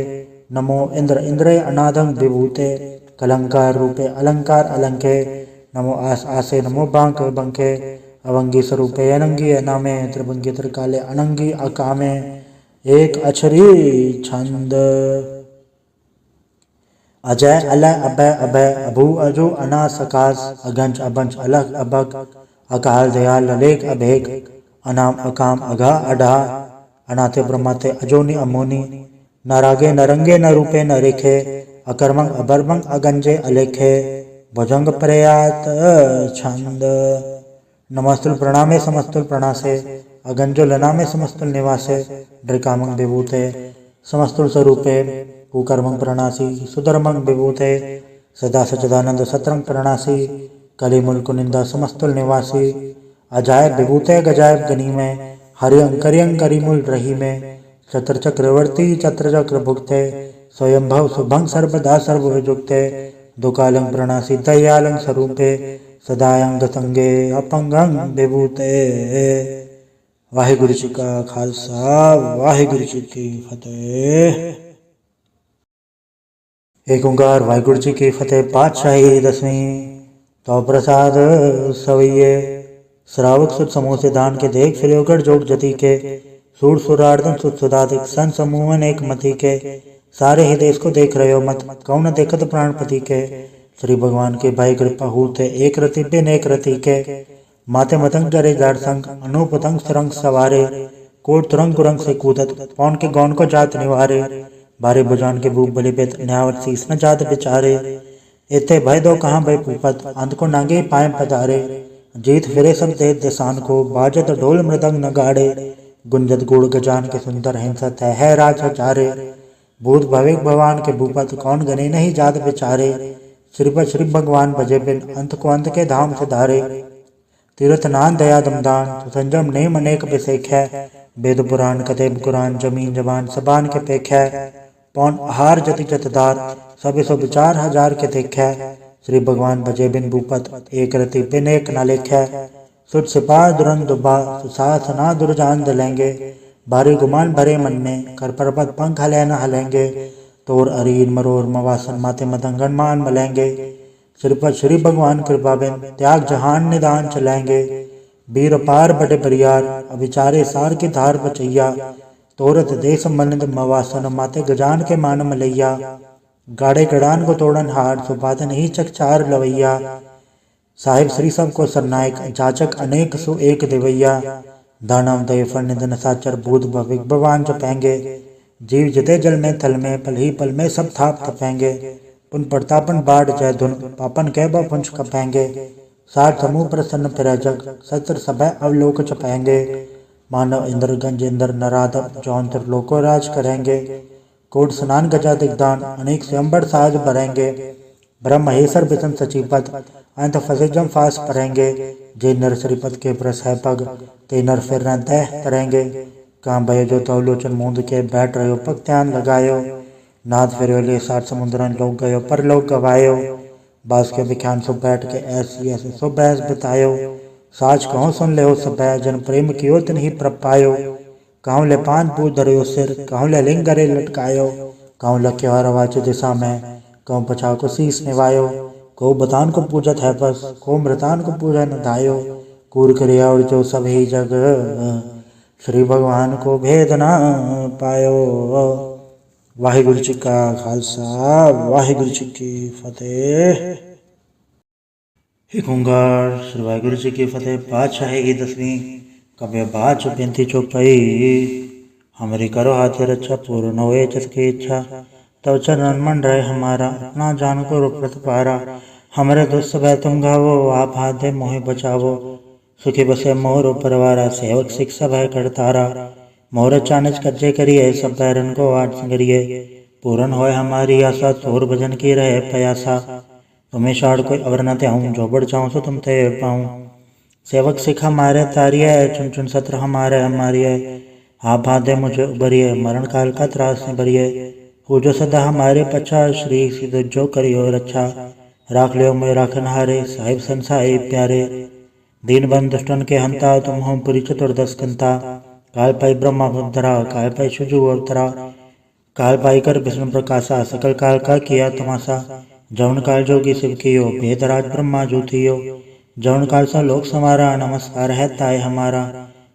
नमो इंद्र इंद्रे अनादं विभूते। कलंकार रूपे अलंकार अलंके, नमो आस आसे नमो बांक बंके। अवंगी स्वरूपे अनंगी अनामे, त्रिभंगी त्रिकाले अनंगी अकामे। एक अक्षरी छंद। अजय अलय अभय अभय, अभू अजो अनास सकाश। अगंज अबंज अलग अबग, अकाल दयाल ललेक अभेक। अनाम अकाम अघा अढ़ा, अनाथे ब्रह्माते अजोनी अमोनी। न रागे न रंगे न रूपे न रेखे, अकर्मंग अबर्मंग अगंजे अलेखे। भुजंग प्रयात छंद। नमस्तुल प्रणामे समस्तुल प्रणासे, अगंजो लनामे समस्तुल निवासे। ड्रिकामंग विभूते समस्तुल स्वरूपे, कुकर्मंग प्रणासी सुधर्मंग विभूते। सदा सच्चिदानंद सत्रंग प्रणासी, कलिमुल कुनिंदा समस्तुल निवासी। अजायब विभूते गजायब गनी में, हरियंग करियंग करिमुल रही में। चत्र चक्रवर्ती चत्र चक्र भुक्ते, स्वयंभव सुभंग सर्वदा सर्वविजुक्ते। दुकालंग प्रणासी दयालंग स्वरूपे, सदायंग संगे अपंगंग विभूते। वाहिगुरु जी का खालसा, वाहिगुरु जी की फतेह। एक ओंकार वाहिगुरु जी की फतेह। पातशाही दसवीं। तो प्रसाद सवैये श्रावक सुत समूह से दान के देख श्रेयोगढ़ जोग जति के। सूर सुरार्दन सुत सुदादिक सन समूहन एक मति के। सारे ही देश को देख रहे हो मत, कौन देखत प्राणपति के। श्री भगवान के भाई कृपा हूते, एक रति बिन एक रति के। माथे मतंग जरे जार संग, अनुपतंग सुरंग सवारे। कोट तुरंग कुरंग से कूदत, पौन के गौन को जात निवारे। बारे बुजान के भूप बलि बेत, न्यावत शीस न जात बिचारे। इते भय दो कहाँ भय पूपत, अंत को नांगे पाए पधारे। जीत फिरे सब दे दिसान को, बाजत ढोल मृदंग नगाड़े। गुंजत गुड़ गजान के सुंदर हिंसत है राज हजारे। भूत भविक भगवान के भूपत, कौन गने नहीं जात बिचारे। श्री भगवान भजे बिन, अंत को अंत के धाम से धारे। तीर्थ नान दया दमदान, संजम नेम अनेक बिसेख है। वेद पुराण कतेब कुरान, जमीन जबान सबान के पेख है। पौन आहार जति जतदार, सब सो विचार हजार के देख है। श्री भगवान भजे बिन भूपत, एक रति बिन एक न लेख है। सुट सिपाह दुरन दुबा सुसाथ ना दुर्जान दलेंगे। बारी गुमान भरे मन में कर पर्वत पंख हले न हलेंगे। तोर अरीर मरोर मवासन माते मदंगन मान मलेंगे। सिर पर श्री भगवान कृपा बिन त्याग जहान निदान चलेंगे। वीर पार बड़े बरियार अविचारे सार की धार बचैया। तोरत देश मनिंद मवासन माते गजान के मान मलैया। गाड़े गड़ान को तोड़न हार सुबात नहीं चकचार लवैया। साहिब श्री सब को सरनायक जाचक अनेक सो एक देवैया। दानव दय फनिंद साचर भूत भविक भगवान जपेंगे। जीव जिते जल में थल में पल ही पल में सब थाप तपेंगे। पुन प्रतापन बाढ़ जय धुन पापन कह पुंज कपेंगे। साठ समूह प्रसन्न प्रजक सत्र सभय अवलोक चपेंगे। मानव इंद्र गंज इंद्र नराधव जौन लोको राज करेंगे। कोट स्नान गजा दिग्दान अनेक स्वयंबर साज भरेंगे। ब्रह्म महेश्वर बिशन सचिपत अंत फसे जम फास परेंगे। जे नर श्रीपद के प्रस है पग ते नर फिर न तह करेंगे। कहाँ भयो जो तो लोचन मूंद के बैठ रहो पग ध्यान लगायो। नाद फिर ले साठ समुद्रन लोग गयो पर लोग गवायो। बास के विख्यान सो बैठ के ऐसी ऐसे सो बहस बितायो। साच कहो सुन ले हो सब जन प्रेम कियो तिन ही प्रप पायो। कहूँ ले पान पूज धरयो सिर कहूँ ले लिंग गरे लटकायो। कहूँ लख्यो हर आवाज दिशा में कहूँ पछाव को शीस निवायो। को बतान को पूजत है बस को मृतान को पूजा न धायो। कूर क्रिया और जो सब ही जग श्री भगवान को भेद न पायो। वाहिगुरु जी का खालसा वाहिगुरु जी की फतेह। एक ओंकार श्री वाहिगुरु जी की फतेह। पातशाही की 10वीं कव्य बाच बेनती चौपाई। हमारी करो हाथ रक्षा पूर्ण होए जिसकी इच्छा। तब चरण मन रहे हमारा अपना जान को रूपत पारा। हमारे दोस्त भय तुम गावो आप हाथ दे मोहि बचावो। सुखी बसे मोर परवारा सेवक शिक्षा भय करतारा। मोर चानच कज्जे करिए सब बैरन को आठ संगरिए। पूर्ण होए हमारी आशा तोर भजन की रहे प्रयासा। तुम्हें शाड़ कोई अवर न त्याऊं जो बढ़ जाऊं सो तुम ते पाऊं। सेवक सिख हमारे तारिये चुन चुन सत्र हमारे हमारिये। आप हाथ दे मुझे उबरिए मरण काल का त्रास निबरिए। हो जो सदा हमारे पछा श्री सिद्ध जो करियो रक्षा। राख लियो मैं राखन हारे साहिब संसाई प्यारे। दीन बंद दुष्टन के हंता तुम हो पुरी चतुर्दश कंता। काल पाई ब्रह्मा अवतरा काल पाई शिवजू अवतरा। काल पाई कर विष्णु प्रकाशा सकल काल का किया तमाशा। जौन काल जोगी शिव कियो भेदराज ब्रह्मा ज्योतियो। जौन काल सा लोक समारा नमस्कार है ताय हमारा।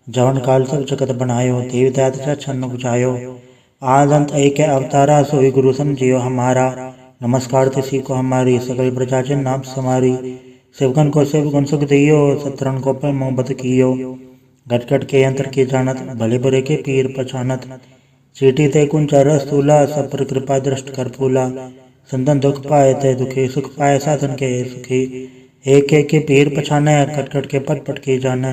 जौन काल सब जगत बनायो देव दयात छन्न बुझायो। आदंत एक अवतारा सोई गुरु समझियो हमारा। नमस्कार तिसी को हमारी सकल प्रजा जन नाम समारी। शिवगन को शिव गुण सुख दियो सत्रन को पर मोहब्बत कियो। घट घट के यंत्र की जानत भले बुरे के पीर पहचानत। चीटी ते कुंचर स्थूला सब पर कृपा दृष्ट कर फूला। संतन दुख पाए ते दुखी सुख पाए साधन के सुखी। एक एक के पीर पछाने कट कट के पट पट की जाने।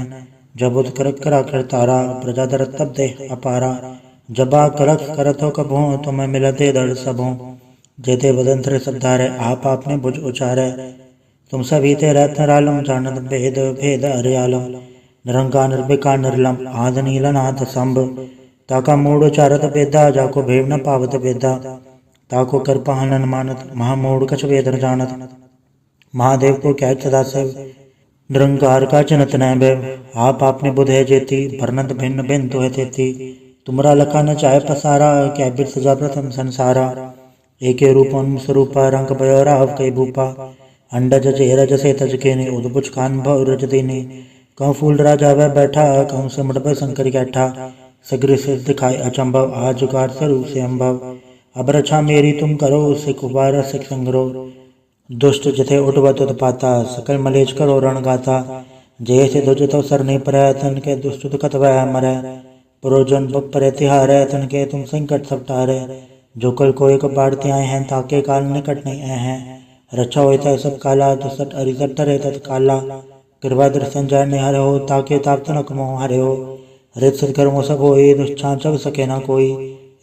जब उत करक करा कर तारा प्रजा दर तब दे अपारा। जबा करक करत हो कबो तुम्हें मिलते दर्द सबों। जेते बदन थे सब धारे आप आपने बुझ उचारे। तुम सभी ते रहत निरालम जानत भेद भेद हरियालम। निरंकार निर्विकार निर्लम आद नीलनाथ संभ। ताका मूड उचारत बेदा जाको भेव न पावत बेदा। ताको कर पहनन मानत महामूड कछ वेद न जानत। महादेव को क्या सदा से निरंकार का चिन्हत न भय। आप आपने बुध है जेती भरनत भिन्न भिन्न तो है तेती। तुमरा लखा न चाहे पसारा क्या बिर सजा प्रथम संसारा। एक रूप स्वरूपा रंग भयो राव कई भूपा। अंडज जेरज से तज के ने उदबुच खान भव रज देने। कहूँ फूल राजा वह बैठा कहूँ सिमट पर शंकर कैठा। सगरे से दिखाए अचंभव आज जुगाड़ स्वरूप से अम्भव। अब रक्षा मेरी तुम करो सिख उबार सिख संग्रो। दुष्ट जथे उठवत उत्पाता सकल मलेच करो रण गाता। जय से ध्वज तो सर नहीं पर तन के दुष्ट दुखत वह मरै। पुरोजन बप पर तिहार तन के तुम संकट सब टारे। जो कल को एक बाढ़ते आए हैं ताके काल निकट नहीं आए हैं। रक्षा होता है सब काला दुसट अरिसट टरे तत्काला। कृपा दर्शन जय हरे हो ताके ताप तनक मोह हरे हो। रित सत्कर्मो सब हो दुष्छा जग सके ना कोई।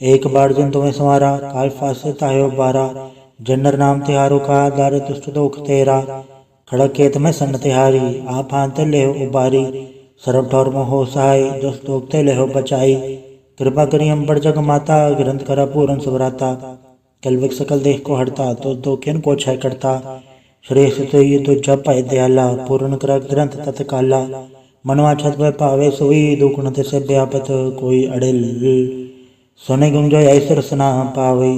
एक बार जिन तुम्हें संवारा काल फासे तायो बारा। जनर नाम तिहारो का दार दुष्ट दोख तेरा। खड़क खेत में सन तिहारी आप हाथ ले हो उबारी। सरब ठौर मोह सहाय दुष्ट दोख ते ले हो बचाई। कृपा करी हम बड़ जग माता ग्रंथ करा पूरन सुभराता। कलविक सकल देह को हड़ता तो दोखिन को क्षय करता। श्रेष्ठ तो ये तो जप पाए दयाला पूर्ण करा ग्रंथ तत्काला। मनवा छत पर पावे सोई, दुगुण तिसे व्यापत कोई अड़िल। सुने गुंजो ऐसो रसना पावे,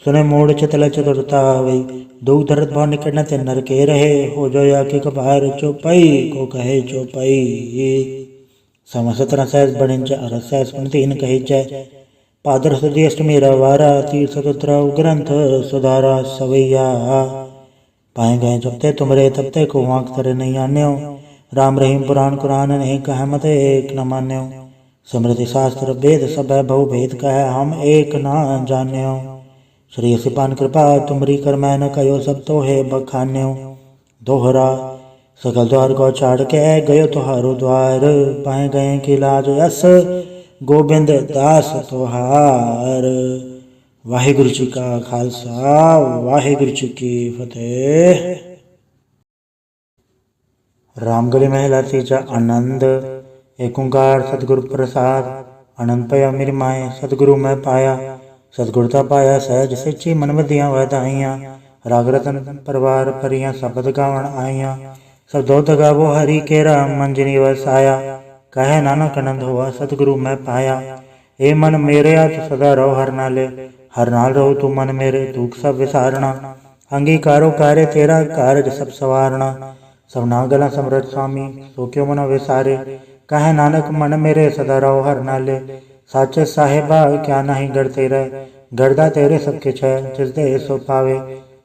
सुने मोड़ चितल चतुरता आवे। दुख दर्द भाव निकट न ते नर के रहे, हो जो या के कबार चौपाई को कहे चौपाई। समसत सहस बणिंच अरस सहस तीन कही जय, पादर सुधी अष्टमी रवारा, तीर्थ सतुत्र ग्रंथ सुधारा सवैया। पाए गए जबते तुमरे तबते को आँख तरे नहीं आन्यो, राम रहीम पुराण कुरान नहीं कह मत एक न मान्यो। स्मृति शास्त्र वेद सब बहु भेद कह, हम एक न जान्यो। श्री सिपान कृपा तुमरी कर मैं न कयो, सब तो है बखान्यो। दोहरा सकल द्वार को छाड़ के गयो तुहारो द्वार, पाए गए की लाज यस गोबिंद दास तुहार। वाहिगुरु जी का खालसा, वाहिगुरु जी की फतेह। रामगली महला तीजा आनंद। एक ओंकार सतगुरु प्रसाद, आनंद पाया मेरी माए सतगुरु मैं पाया। सतगुरता पाया सहज सच्ची मन वधिया वधाइयां, राग रतन परिवार परियां शब्द गावण आईयां। सब दो गावो हरि केरा मंजनी वसाया, कहे नानक आनंद हुआ सतगुरु मैं पाया। ए मन मेरे तो सदा रहो हर नाले, हर नाल रहो तू मन मेरे दुख सब विसारना। अंगीकारो कार्य तेरा कारज सब सवारना, सब नागला समरथ स्वामी सो क्यों मन विसारे। कहे नानक मन मेरे सदा रहो हर नाले, साचे साहेबा क्या नहीं गढ़ तेरे। गढ़दा तेरे सब किछ है जिस दे सो पावे,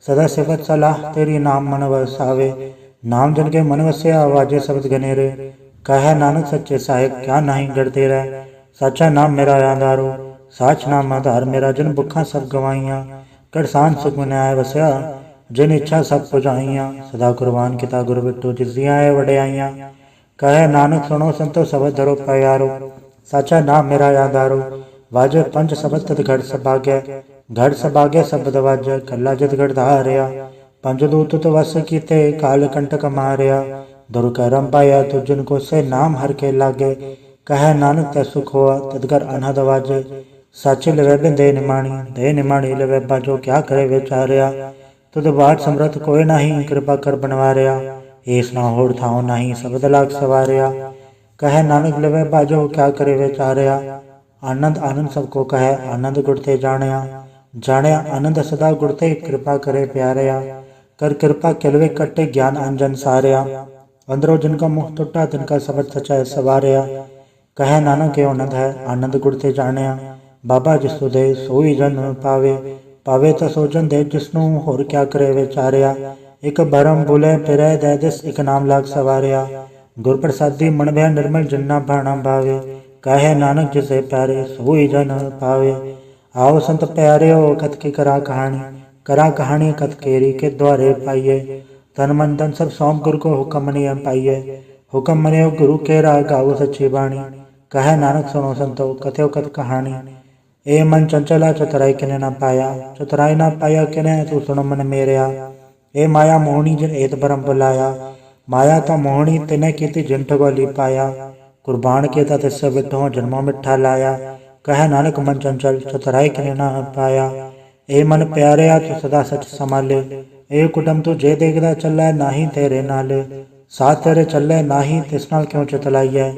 सदा सिफत सलाह तेरी नाम मन वसावे। नाम जन के मन वस्या वाजे शब्द गनेरे, कहे नानक सच्चे साहेब क्या नहीं गढ़ तेरा। साचा नाम मेरा आधारो, साच नाम आधार मेरा, जिन भुखा सब गवाइयां। करसान सुख न्याय वस्या, जिन इच्छा सब पुजाइयां। सदा कुर्बान किता गुर बिट्टू जिस दिया है वड्याइयां। कहे नानक सुनो संतो सबद धरो प्यारो, साचा नाम मेरा आधारो। वाजे पंच सबद तद घड़ सभाग्य, घड़ सभाग्य शब्द वाजे कला जित घड़ धारिया। पंच दूत तो वस कीते काल कंटक मारिया, दुर्कर्म पाया तो जिनको से नाम हर के लागे। कहे नानक तै सुख हुआ तदकर अनहद वाजे, साचे लवे बिन दे निमाणी, दे निमाणी लवे बाजो क्या करे विचारिया। तुद बाट समरथ कोई नहीं कृपा कर बनवारिया, एस ना होड़ थाओ नहीं शब्द लाग सवारिया। कहे नानक लवे बाजो क्या करे विचारिया, आनंद आनंद सबको कहे आनंद गुड़ते जानिया। जानिया आनंद सदा गुड़ते कृपा करे प्यारिया, कर कृपा किलवे कट्टे ज्ञान अंजन सारिया। अंदरो जिनका मुख टुटा तिनका सबद सचा सवारिया, कहे नानक के आनंद है आनंद गुड़ते जानिया। बाबा जिसु दे सोई जन पावे, पावे तो सो जन दे जिसनु होर क्या करे विचारिया। एक भरम भूले फिरै दे दिस एक नाम लाग सवारिया, गुर प्रसादी मन भय निर्मल जिन्ना भाणा भावे। कहे नानक जिसे प्यारे सोई जन पावे, आओ संत प्यारे हो कथ की करा कहानी। करा कहानी कथ केरी के द्वारे पाइये, तन मन धन सब सौंप गुरु को हुक्म नियम पाइये। हुक्म मनियो गुरु केरा गाओ सच्ची बाणी, कहे नानक सुनो संतो कथो कथ कहानी। ए मन चंचला चतुराई किने न पाया, चतुराई न पाया किने तू सुन मन मेरिया। ए माया मोहनी जिन एत भरम बुलाया, माया तो मोहनी तिने कीती जिन ठगोली पाया। कुर्बान के ता तिस बिठो जन्मों मिठा लाया, कहे नानक मन चंचल चतुराई किने न पाया। ए मन प्यारिया तू सदा सच संभाले, ए कुटुम तू जे देखदा चलै नाही तेरे नाले। साथ तेरे चले नाही तिस नाल क्यों चितलाइयै,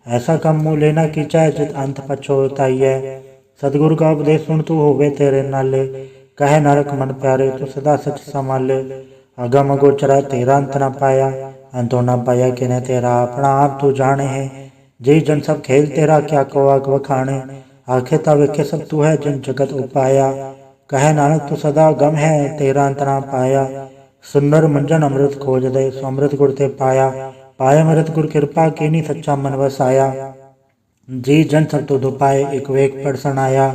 ऐसा कम मुँह लेना कीचै जित अंत पछोताइयै। सतगुरु का उपदेश सुन तू होवे तेरे नाले, कहे नानक मन प्यारे तू सदा सच संभाले। अगम गोचरा तेरा अंत न पाया, अंतो न पाया किने तेरा अपना आप तू जाने है। जी जन सब खेल तेरा क्या को आग वखाणे, आखे ता वेखे सब तू है जिन जगत उपाया। कहे नानक तू सदा गम है तेरा अंत न पाया, सुंदर मंजन अमृत खोज दे सो अमृत गुर ते पाया। पाया अमृत गुर कृपा कीनी सच्चा मन वसाया, जी जन सब तो दुपाए एक वेक पड़सन आया।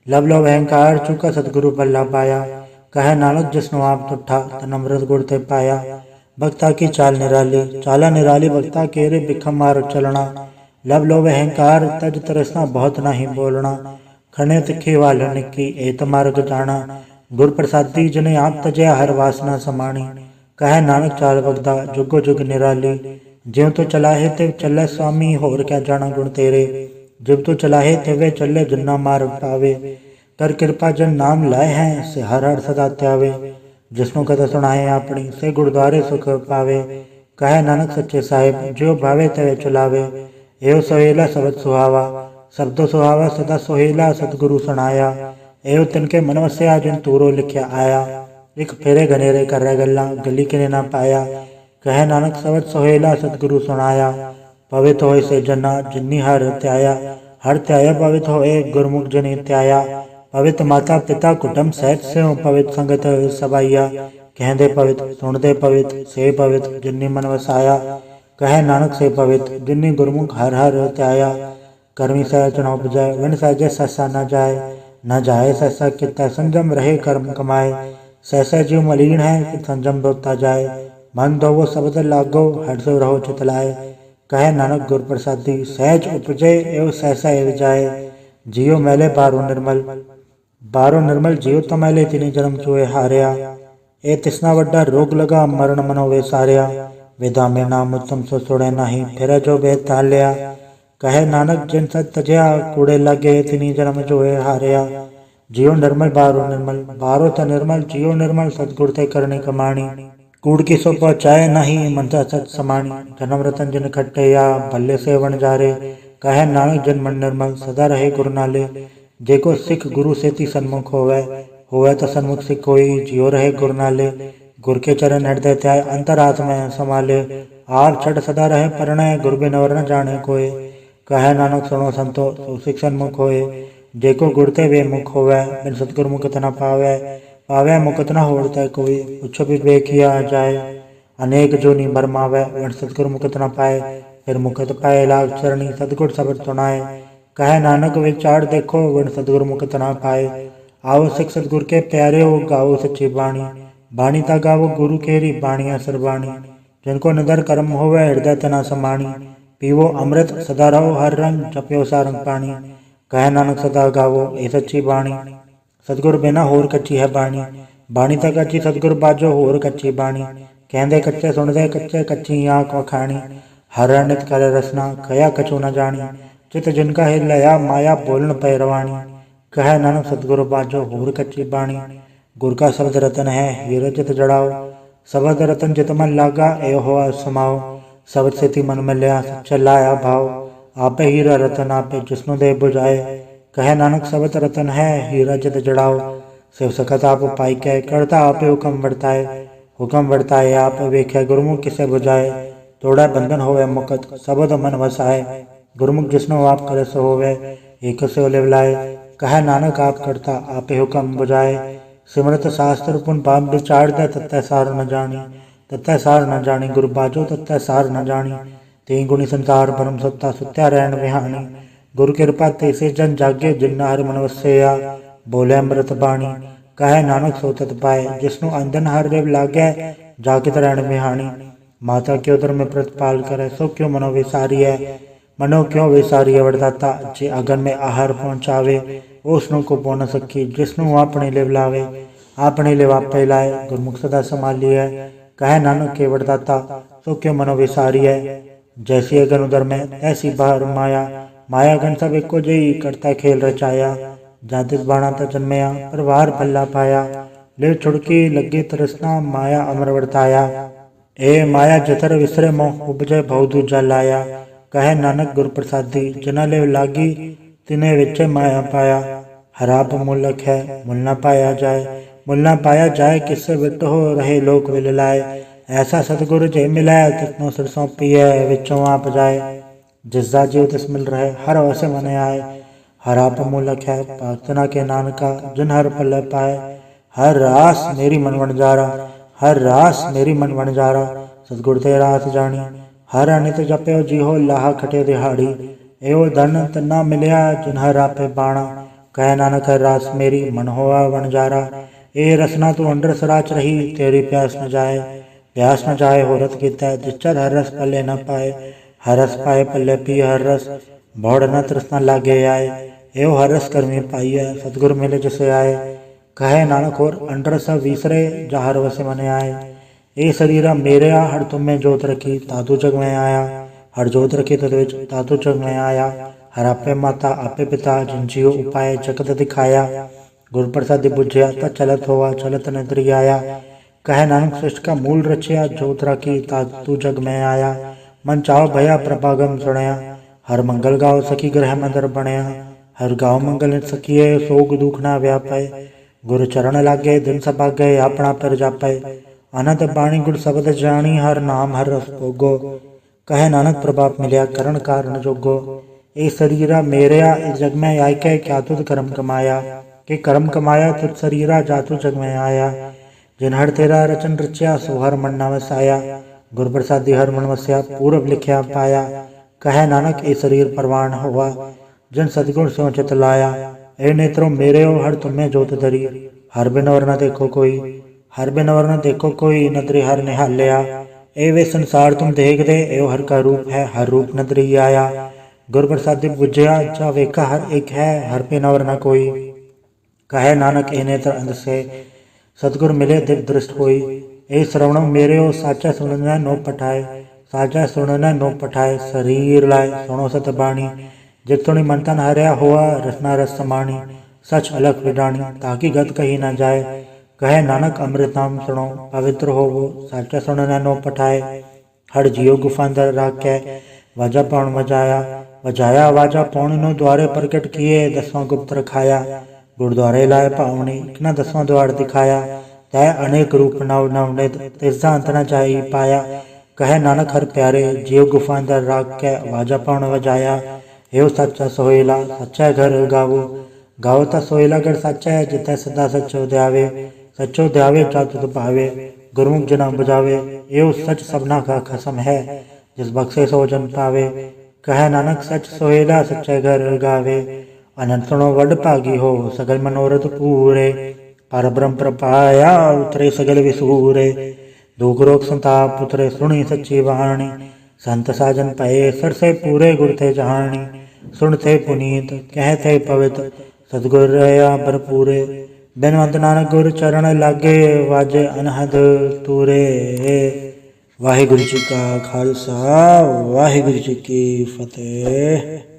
लब लो अहंकार चुका सतगुरु बल्ला पाया, कहे नानक जिसनु आप तुठा तन अमृत गुर ते पाया। भक्ता की चाल निराली, चाला निराली भक्ता केरे बिखम मार चलना। लब लो अहंकार तज तरसना बहुत नहीं बोलना, खने तिखे वाल निकी एत मार्ग जाना। गुर प्रसादी जने आप तजया हर वासना समाणी, कहे नानक चाल बगदा जुगो जुग निराली। ज्यों तो चलाहे ते चले स्वामी होर क्या जाना गुण तेरे, जब तो चलाहे तिवे चले जिन्ना मार्ग पावे। कर कृपा जन नाम लाए हैं से हर हर सदा त्यावे, जिसनु कथा सुनाए अपनी से गुरुद्वारे सुख पावे। कहे नानक सच्चे साहिब जो भावे तवे चुलावे। एव सोहेला शब्द सुहावा शब्दो सुहावा सदा सोहेला सतगुरु सुनाया। एव तिनके मन वसिया जिन तूरो लिखिया आया। एक फेरे घनेरे कर गल्ला गली किने ना पाया। कहे नानक शब्द सोहेला सतगुरु सुनाया। पवित होए से जना जिन्नी हर त्याया। हर त्याया पवित होए गुरमुख जनी त्याया। पवित माता पिता कुटुंब सहित से पवित संगत सबाइया। कहते पवित सुनते पवित से पवित जिन्नी मन वसाया। कहे नानक से पवित जिन्नी गुरमुख हर हर त्याया। कर्मी सहज न उपजय विन सहजे सहसा न जाए। न जाए सहसा कितना संजम रहे कर्म कमाए। सहसा जीव मलिन है कि संजम दोता जाए। मन दो वो शब्द लागो हर्ष रहो चितलाए। कहे नानक गुर प्रसादी सहज उपजे एवं सहसा एव जाए। जियो मैले बारो निर्मल जियो तो मैले तिनी जन्म चुए हारिया। ए तिसना वड्डा रोग लगा मरण मनो वे सारिया। वेदा में नाम उत्तम सो सुने नहीं फिर जो बेद ताल लिया। कहे नानक जिन सत तजया कूड़े लगे तिनी जन्म चुए हारिया। जियो निर्मल बारो त निर्मल जियो निर्मल सतगुर ते करनी कमाणी। कूड़ की सो पहुँचाए नहीं मनता सत समानी। जन्म रतन जिन खट्टे या भल्ले से वन जारे। कहे नानक जन मन निर्मल सदा रहे गुरु नाले। जेको सिख गुरु सेती सन्मुख होवे तो सन्मुख सिख कोई। जियो रहे गुरु नाले गुर के चरण हृदय त्याय अंतरात्मा में समाले। आप छठ सदा रहे परणय गुरु बिन और न जाने कोय। कहे नानक सुनो संतो सो सिख सन्मुख होए। जेको गुरते वे मुख होवे बिन सतगुर मुकत न पावे मुकत न होड़ता कोई। कुछ भी बेखिया जाए अनेक जोनी भरमावे बिन सतगुर मुकत न पाए। फिर मुकत पाए लाग चरणी सतगुर शब्द सुनाए। कहे नानक विचार देखो विन सतगुर मुकत न पाए। आओ सिख सतगुर के प्यारे हो गाओ सच्ची बाणी। बाणी ता गावो गुरु केरी बाणिया सरबाणी। जिनको निधर कर्म होवे हृदय तना समाणी। पीवो अमृत सदा रहो हर रंग जप्यो सारंग पानी। कहे नानक सदा गावो ए सच्ची बाणी। सतगुर बिना होर कच्ची है बाणी। बाणी ता कच्ची सतगुर बाजो होर कच्ची बाणी। कहते कच्चे सुनते कच्चे कच्ची आँख वखाणी। हर नित करे रसना कया कछु न जानी। चित जिनका हिल लया माया बोलन पैरवाणी। कहे नानक सतगुरु बाजो होर कच्ची बाणी। गुर का शब्द रतन है हीरा चित जड़ाओ। शब्द रतन जित मन लागा ए हो समाओ। शब्द से ती मन मिलया सच्चा लाया भाव। आपे हीरा रतन आपे जिसनु दे बुझाए। कहे नानक शब्द रतन है हीरा चित जड़ाओ। शिव सकत आप पाई के करता आपे हुक्म वर्ताए आप वेख्या गुरुमुख किसे बुझाए। तोड़ा बंधन होवे मुकत शब्द मन वसाए। गुरुमुख जिसनो आप करे सो होवे एक से लिवलाए। कहे नानक आप करता आपे हुक्म बुझाए। सिमरत शास्त्र पुन पाप विचार दे तत्ते सार न जानी। गुरु बाजो तत्ते सार न जानी। तीन गुणी संसार परम सत्ता सुत्या रहन विहानी। गुरु कृपा तेसे जन जागे जिन्ना हर मन वसया। बोले अमृत बाणी कहे नानक सो तत पाए। जिसनु अंधन हर रेव लागे जाकित रहन विहानी। माता के उदर में प्रतिपाल करे सो क्यों मनो विसारी है। मनो क्यों विसारी है वरदाता जे अगन में आहार पहुँचावे। उसनु को पो न सकी जिसनु अपने लिव लावे। अपने लिव आपे लाए गुरमुख सदा संभाली है। कहे नानक के वरदाता सो क्यों मनो विसारी है। जैसी अगन उदर में ऐसी बाहर माया गन सब एको जई करता खेल रचाया। जातिस बाणा त जन्मया परवार भल्ला पाया। ले छुड़की लगे तरसना माया अमर वर्ताया। ए माया जतर विसरे मोह उपजय बहु दूजा लाया। कहे नानक गुर प्रसादी जना ले लागी तिने विच माया पाया। हराप मूलक है मुल न पाया जाए किससे विट हो रहे लोक विल लाए। ऐसा सतगुरु जे मिलाए तितनो सिर सौंपी है विचों आप जाए। जिसदा जीव तिस मिल रहे हर अवश्य मन आए। हराप मूलक है प्रार्थना के नानका जिन हर पल पाए। हर रास मेरी मन वन जारा सतगुर ते रास जानी। हर अनित जप्यो जी हो लाह खटे दिहाड़ी। एवं धन तना मिलया जिन हर आपे बाणा। कहे नानक हर रास मेरी मन होआ वन जारा। ए रसना तू अंडर सराच रही तेरी प्यास न जाए होरत कीता। जिच्चर हर रस पल्ले न पाए हर रस पाए पल्ले पी हर रस। भौड़ न तृष्णा लागे आए एवं हर रस कर्मी पाइय सतगुर मिले जिसे आए। कहे नानक और अंडर सब विसरे जहर वसे मने आए। ए शरीरा मेरे हर तुम में जोत रखी तातु जग में आया। हर जोत रखी तद्विच तातु जग में आया। हर आपे माता आपे पिता जिन जियो उपाय जगत दिखाया। गुर प्रसाद बुझिया त चलत होवा चलत नदरी आया। कहे नानक सृष्टि का मूल रचया, जोत राखी तू जग में आया। मन चाहो भया प्रभागम सुनया, हर मंगल गाओ सखी ग्रह मंदिर बनया। हर गाओ मंगल सखिए, सोग दुख ना व्यापै। गुरु चरण लागे दिन सभागे, अपना पर जापै। अनंत बाणी गुर शब्द जानी, हर नाम हर रस भोगो। कहे नानक प्रभाव मिलया, करण कारण जोगो। ए शरीरा मेरया, इस जग में आयके, क्या तुझ कर्म कमाया। के कर्म कमाया तुझ शरीरा, जा तू जग में आया। जिन हर तेरा रचन रचया, सो हर मन ना वसाया। गुर प्रसादी हर मन वस्या, पूरब लिखया पाया। कहे नानक ए शरीर परवान हुआ, जिन सदगुण स्यों चित लाया। ए नेत्रों मेरे हो, हर तुम्हें जोत धरी। हर बिन और न देखो कोई, हर बिन और न देखो कोई, नदरी हर निहालिया। ए वे संसार तुम देख दे, एवं हर का रूप है, हर रूप नदरी आया। गुर प्रसादी बुझया, जा वेखा हर एक है, हर बिन और न कोई। कहे नानक ए नेत्र अंध से, सतगुर मिले दिव्य दृष्ट होई। ए श्रवण मेरे हो, साचा सुनना नो पठाए। साचा सुनना नो पठाए, शरीर लाए सुनो सत बाणी। जित सुनी मन तन हरया हुआ, रसना रस समानी। सच अलख विडाणी, ताकि गत कही न जाए। कहे नानक अमृत नाम सुनो, पवित्र हो वो, साचा सुनना नो पठाए। हर जियो गुफा अंदर राखे, वाजा पौन वजाया। वजाया वाजा पौन नो, द्वारे प्रकट किए, 10वां गुप्त रखाया। गुरुद्वारे लाए पावनी, इतना 10वां द्वार दिखाया। तय अनेक रूप नव नवनित, तिसदा अंत न जाई पाया। कहे नानक हर प्यारे, जियो गुफा अंदर राख के, वाजा पौन वजाया। एव सच्चा सोहेला, सच्चा घर गावो। गाओ ता सोहेला घर सच्चा है, जितै सदा सच्चो ध्यावे। सच्चो ध्यावे जातु भावे, गुरमुख जना बुझावे। एव सच सबना का खसम है, जिस बख्शे सो जन पावे। कहे नानक सच सोहेला, सच्चा घर गावे। अनंत सुनो वड भागी हो, सगल मनोरथ पूरे। पर ब्रह्म प्रपाया, उतरे सगल विसूरे। दुख रोग संताप उतरे, सुनी सच्ची वाणी। संत साजन पए, सरसे पूरे गुर थे जहानी। सुन थे पुनीत, कह थे पवित्र, सतगुर रया भरपूरे। बिनवंत नानक गुर चरण लागे, वाजे अनहद तूरे। वाहिगुरु जी का खालसा, वाहिगुरु जी की फतेह।